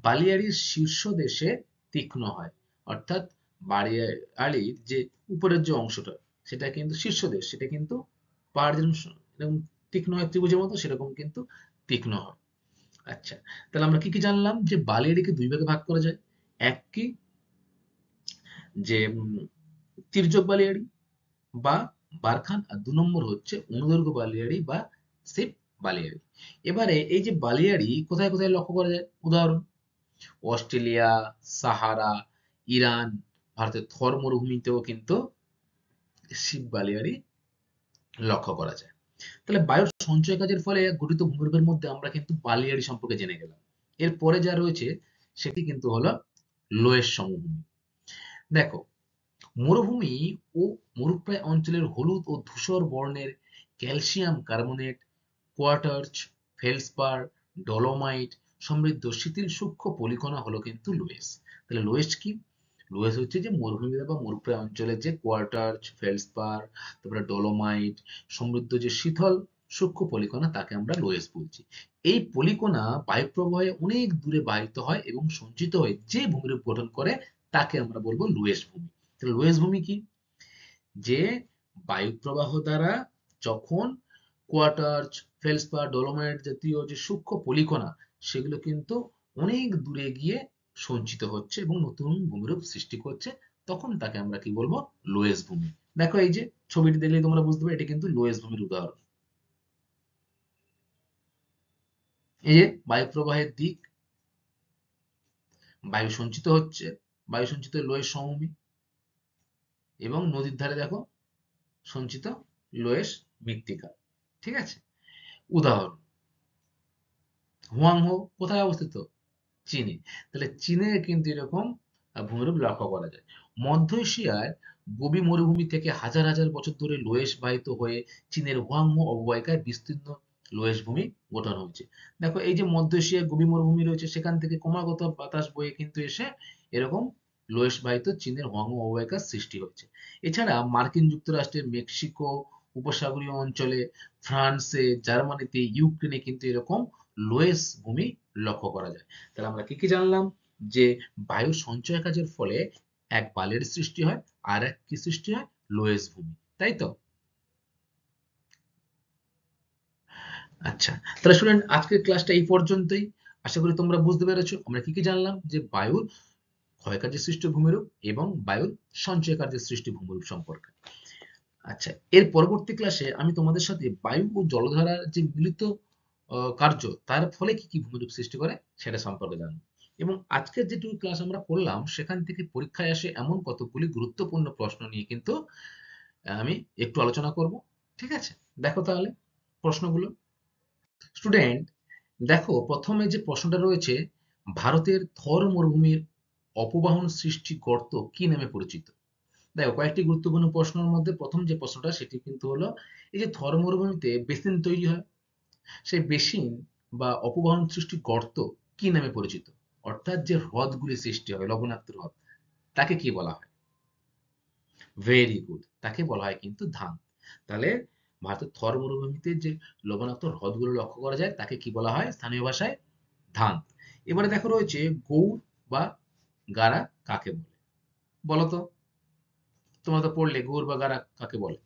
বালিয়াড়ির শীর্ষ দেশে তীক্ষ্ণ হয়। অর্থাৎ বালিয়াড়ির যে উপরের যে অংশটা, সেটা কিন্তু শীর্ষ দেশ, সেটা কিন্তু পাহাড় যেরকম এরকম তীক্ষ্ণ হয় ত্রিভুজের মতো, সেরকম কিন্তু তীক্ষ্ণ হয়। আচ্ছা, তাহলে আমরা কি কি জানলাম? যে বালিয়াড়িকে 2 ভাগে ভাগ করা যায়। এক কি? যে তির্যক বালিয়াড়ি বা বারখান, আর 2 নম্বর হচ্ছে অনুদৈর্ঘ্য বালিয়াড়ি বা সিপ বালিয়াড়ি। এবারে এই যে বালিয়াড়ি কোথায় কোথায় লক্ষ্য করা যায়? উদাহরণ: অস্ট্রেলিয়া, সাহারা, ইরান, ভারতের থর মরুভূমিতেও কিন্তু শিব বালিয়াড়ি লক্ষ্য করা যায়। তাহলে বায়ুর সঞ্চয় কাজের ফলে গঠিত ভূমিরূপের মধ্যে আমরা কিন্তু বালিয়াড়ি সম্পর্কে জেনে গেলাম। এরপরে যা রয়েছে সেটি কিন্তু হলো লোয়েস সমভূমি। দেখো, মরুভূমি ও মরুপ্রায় অঞ্চলের হলুদ ও ধূসর বর্ণের ক্যালসিয়াম কার্বনেট, কোয়ার্টার্চ, ফেলসপার, ডলোমাইট সমৃদ্ধ শিথিল সূক্ষ্ম পলিকণা হলো কিন্তু লোয়েস। তাহলে লোয়েস কি? লোয়েস হচ্ছে যে মরুভূমি বা মরুপ্রায় অঞ্চলের যে কোয়ার্টার্চ, ফেলসপার, তারপরে ডলোমাইট সমৃদ্ধ যে শীতল সূক্ষ্ম পলিকণা, তাকে আমরা লোয়েস বলছি। এই পলিকণা বায়ুপ্রবাহে অনেক দূরে বাহিত হয় এবং সঞ্চিত হয়ে যে ভূমিরূপ গঠন করে, তাকে আমরা বলবো লোয়েস ভূমি। তাহলে লোয়েস ভূমি কি? যে বায়ুপ্রবাহ দ্বারা যখন কোয়ার্টার্চ, ফেলসপার, ডলোমাইট জাতীয় যে সূক্ষ্ম পলিকণা, সেগুলো কিন্তু অনেক দূরে গিয়ে সঞ্চিত হচ্ছে এবং নতুন ভূমিরূপ সৃষ্টি করছে, তখন তাকে আমরা কি বলবো? লোয়েস ভূমি। দেখো, এই যে ছবিটি দেখলে তোমরা বুঝতে পারবে, এটা কিন্তু লোয়েস ভূমির উদাহরণ। এই যে বায়ুপ্রবাহের দিক, বায়ু সঞ্চিত হচ্ছে, বায়ু সঞ্চিত লোয়েস সমভূমি, এবং নদীর ধারে দেখো সঞ্চিত লোয়েস মৃত্তিকা। ঠিক আছে? উদাহরণ: হুয়াংহো কোথায় অবস্থিত? চীনে। তাহলে চীনে কিন্তু এরকম ভূমিরূপ লক্ষ্য করা যায়। মধ্য এশিয়ার গোবি মরুভূমি থেকে হাজার হাজার বছর ধরে লোয়েস বাহিত হয়ে চীনের হুয়াংহো অববাহিকায় বিস্তীর্ণ লোয়েস ভূমি গঠন হয়েছে। দেখো, এই যে মধ্য এশিয়ার গোবি মরুভূমি রয়েছে, সেখান থেকে ক্রমাগত বাতাস বয়ে কিন্তু এসে এরকম লোয়েস বাহিত চীনের হুয়াংহো অববাহিকার সৃষ্টি হচ্ছে। এছাড়া মার্কিন যুক্তরাষ্ট্রের মেক্সিকো উপসাগরীয় অঞ্চলে, ফ্রান্সে, জার্মানিতে, ইউক্রেনে কিন্তু এরকম লোয়েস ভূমি লক্ষ্য করা যায়। তাহলে আমরা কি কি জানলাম? যে বায়ু সঞ্চয় কাজের ফলে এক বালির সৃষ্টি হয়, আর এক কি সৃষ্টি হয়, লোয়েস ভূমি, তাই তো? আচ্ছা, তাহলে স্টুডেন্ট আজকের ক্লাসটা এই পর্যন্তই। আশা করি তোমরা বুঝতে পেরেছো আমরা কি কি জানলাম, যে বায়ুর ক্ষয়কার্যে সৃষ্ট ভূমিরূপ এবং বায়ুর সঞ্চয় কার্যে সৃষ্টি ভূমিরূপ সম্পর্কে। আচ্ছা, এর পরবর্তী ক্লাসে আমি তোমাদের সাথে বায়ু ও জলধারার যে মিলিত কার্য, তার ফলে কি কি ভূমিরূপ সৃষ্টি করে সেটা সম্পর্কে জানবো। এবং আজকের যেটুকু ক্লাস আমরা করলাম সেখান থেকে পরীক্ষায় আসে এমন কতগুলি গুরুত্বপূর্ণ প্রশ্ন নিয়ে কিন্তু আমি একটু আলোচনা করব। ঠিক আছে, দেখো তাহলে প্রশ্নগুলো। স্টুডেন্ট দেখো, প্রথমে যে প্রশ্নটা রয়েছে, ভারতের থর মরুভূমির অপবাহন সৃষ্টি গর্ত কি নামে পরিচিত? দেখো, কয়েকটি গুরুত্বপূর্ণ প্রশ্নের মধ্যে প্রথম যে প্রশ্নটা সেটি কিন্তু হলো, এই যে থর মরুভূমিতে বেসিন তৈরি হয়, সেই বেসিন বা অপবাহন সৃষ্টি গর্ত কি নামে পরিচিত? অর্থাৎ যে হ্রদগুলি সৃষ্টি হয়, লবণাক্ত হ্রদ, তাকে কি বলা হয়? ভেরি গুড, তাকে বলা হয় কিন্তু ধান। তাহলে ভারতের থর মরুভূমিতে যে লবণাক্ত হ্রদগুলো লক্ষ্য করা যায় তাকে কি বলা হয় স্থানীয় ভাষায়? ধান। এবারে দেখো রয়েছে গৌড় বা গারা কাকে বলে? বলো তো, তোমরা তো পড়লে গৌড় বা গারা কাকে বলে।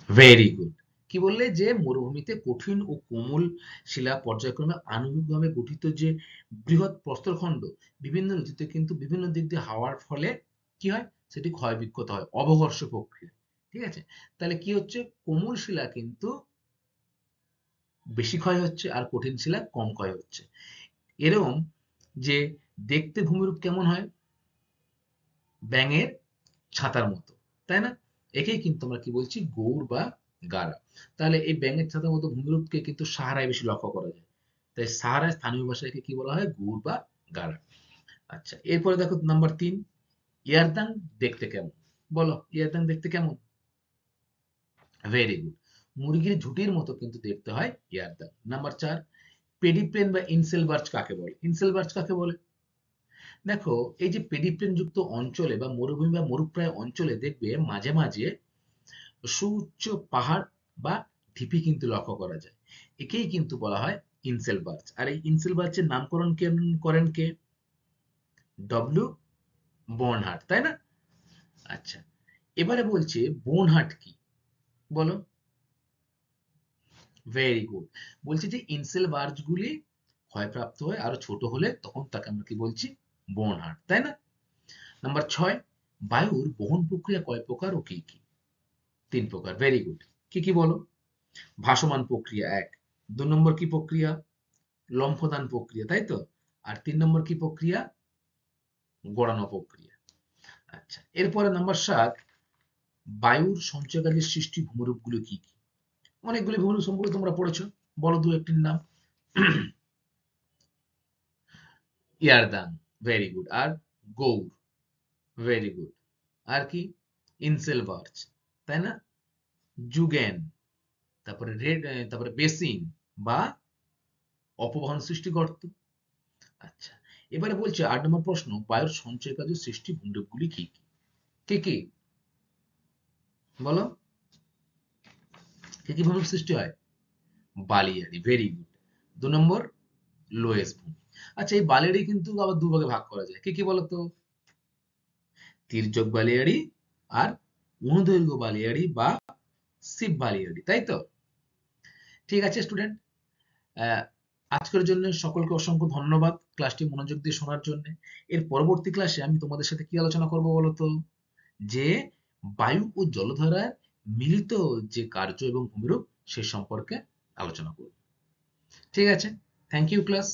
Very good. কি বললে, যে মরুভূমিতে কঠিন ও কোমল শিলা পর্যায়ক্রমে আণবিকভাবে গঠিত যে বৃহৎ প্রস্তরখণ্ড বিভিন্ন ঋতুতে কিন্তু বিভিন্ন দিক দিয়ে হাওয়ার ফলে কি হয়, সেটি ক্ষয় বিক্ষত হয় অবঘর্ষ প্রক্রিয়া। ঠিক আছে, তাহলে কি হচ্ছে, কোমল শিলা কিন্তু বেশি ক্ষয় হচ্ছে আর কঠিন শিলা কম ক্ষয় হচ্ছে। এরকম যে দেখতে ভূমিরূপ কেমন হয়, ব্যাঙের ছাতার মতো, তাই না? একেই কিন্তু আমরা কি বলছি, গৌড় বা গারা। তাহলে এই ব্যাঙের ছাতার মতো ভূমিরূপকে কিন্তু সাহারায় বেশি লক্ষ্য করা যায়, তাই সাহারায় স্থানীয় ভাষায় একে কি বলা হয়, গৌড় বা গারা। আচ্ছা, এরপরে দেখো নাম্বার 3, ইয়ারদাং দেখতে কেমন? বলো, ইয়ারদাং দেখতে কেমন? ভেরি গুড, মুরগির ঝুঁটির মতো কিন্তু দেখতে হয় ইয়ারদাং। নাম্বার 4, পেডিপ্লেন বা ইনসেলবার্চ কাকে বলে? ইনসেলবার্চ কাকে বলে? দেখো, এই যে পেডিপ্লেন যুক্ত অঞ্চলে বা মরুভূমি বা মরুপ্রায় অঞ্চলে দেখবে মাঝে মাঝে সুউচ্চ পাহাড় বা ঢিপি কিন্তু লক্ষ্য করা যায়, একেই কিন্তু বলা হয় ইনসেলবার্চ। আর এই ইনসেলবার্চের নামকরণ করেন কে? ডব্লিউ বর্নহার্ট, তাই না? আচ্ছা, এবারে বলছে বর্নহার্ট কি, বলো। ভেরি গুড, বলছে যে ইনসেলবার্চ গুলি ক্ষয়প্রাপ্ত হয় আরো ছোট হলে তখন তাকে আমরা কি বলছি, বর্নহার্ট, তাই না? নাম্বার 6, বায়ুর বহন প্রক্রিয়া কয় প্রকার ও কি কি? 3 প্রকার। ভেরি গুড, কি কি বলো? ভাসমান প্রক্রিয়া 1, 2 নম্বর কি প্রক্রিয়া, লম্ফদান প্রক্রিয়া, তাই তো? আর 3 নম্বর কি প্রক্রিয়া, গড়ানো প্রক্রিয়া। আচ্ছা, এরপরে নাম্বার 7, বায়ুর সঞ্চয়কারী সৃষ্টি ভূমিরূপগুলো কি কি? অনেকগুলি ভূমিরূপ সম্পর্কে তোমরা পড়েছো, বলো দু একটির নাম। ইয়ারদান, ভেরি গুড। আর গৌড়, ভেরি গুড। আর কি, ইনসেলবার্চ, তাই না? জুগেন, তারপরে তারপরে বেসিন বা অপবহন সৃষ্টি গর্ত। আচ্ছা, এবারে বলছে 8 নম্বর প্রশ্ন, বায়ুর সঞ্চয় কাজে সৃষ্টি ভূমিরূপগুলি কি কি? কি কি বলো, কি কি ভূমিরূপ সৃষ্টি হয়? বালিয়াড়ি, ভেরি গুড। 2 নম্বর লোয়েস ভূমি। আচ্ছা, এই বালিয়াড়ি কিন্তু আবার দুভাগে ভাগ করা যায়, কি কি বলতো? তির্যক বালিয়াড়ি আর অনুদৈর্ঘ্য বালিয়াড়ি বা সিপ বালিয়াড়ি, তাই তো? ঠিক আছে স্টুডেন্ট, আজকের জন্য সকলকে অসংখ্য ধন্যবাদ ক্লাসটি মনোযোগ দিয়ে শোনার জন্য। এর পরবর্তী ক্লাসে আমি তোমাদের সাথে কি আলোচনা করব বলতো, যে বায়ু ও জলধারার মিলিত যে কার্য এবং ভূমিরূপ সে সম্পর্কে আলোচনা করব। ঠিক আছে, থ্যাংক ইউ ক্লাস।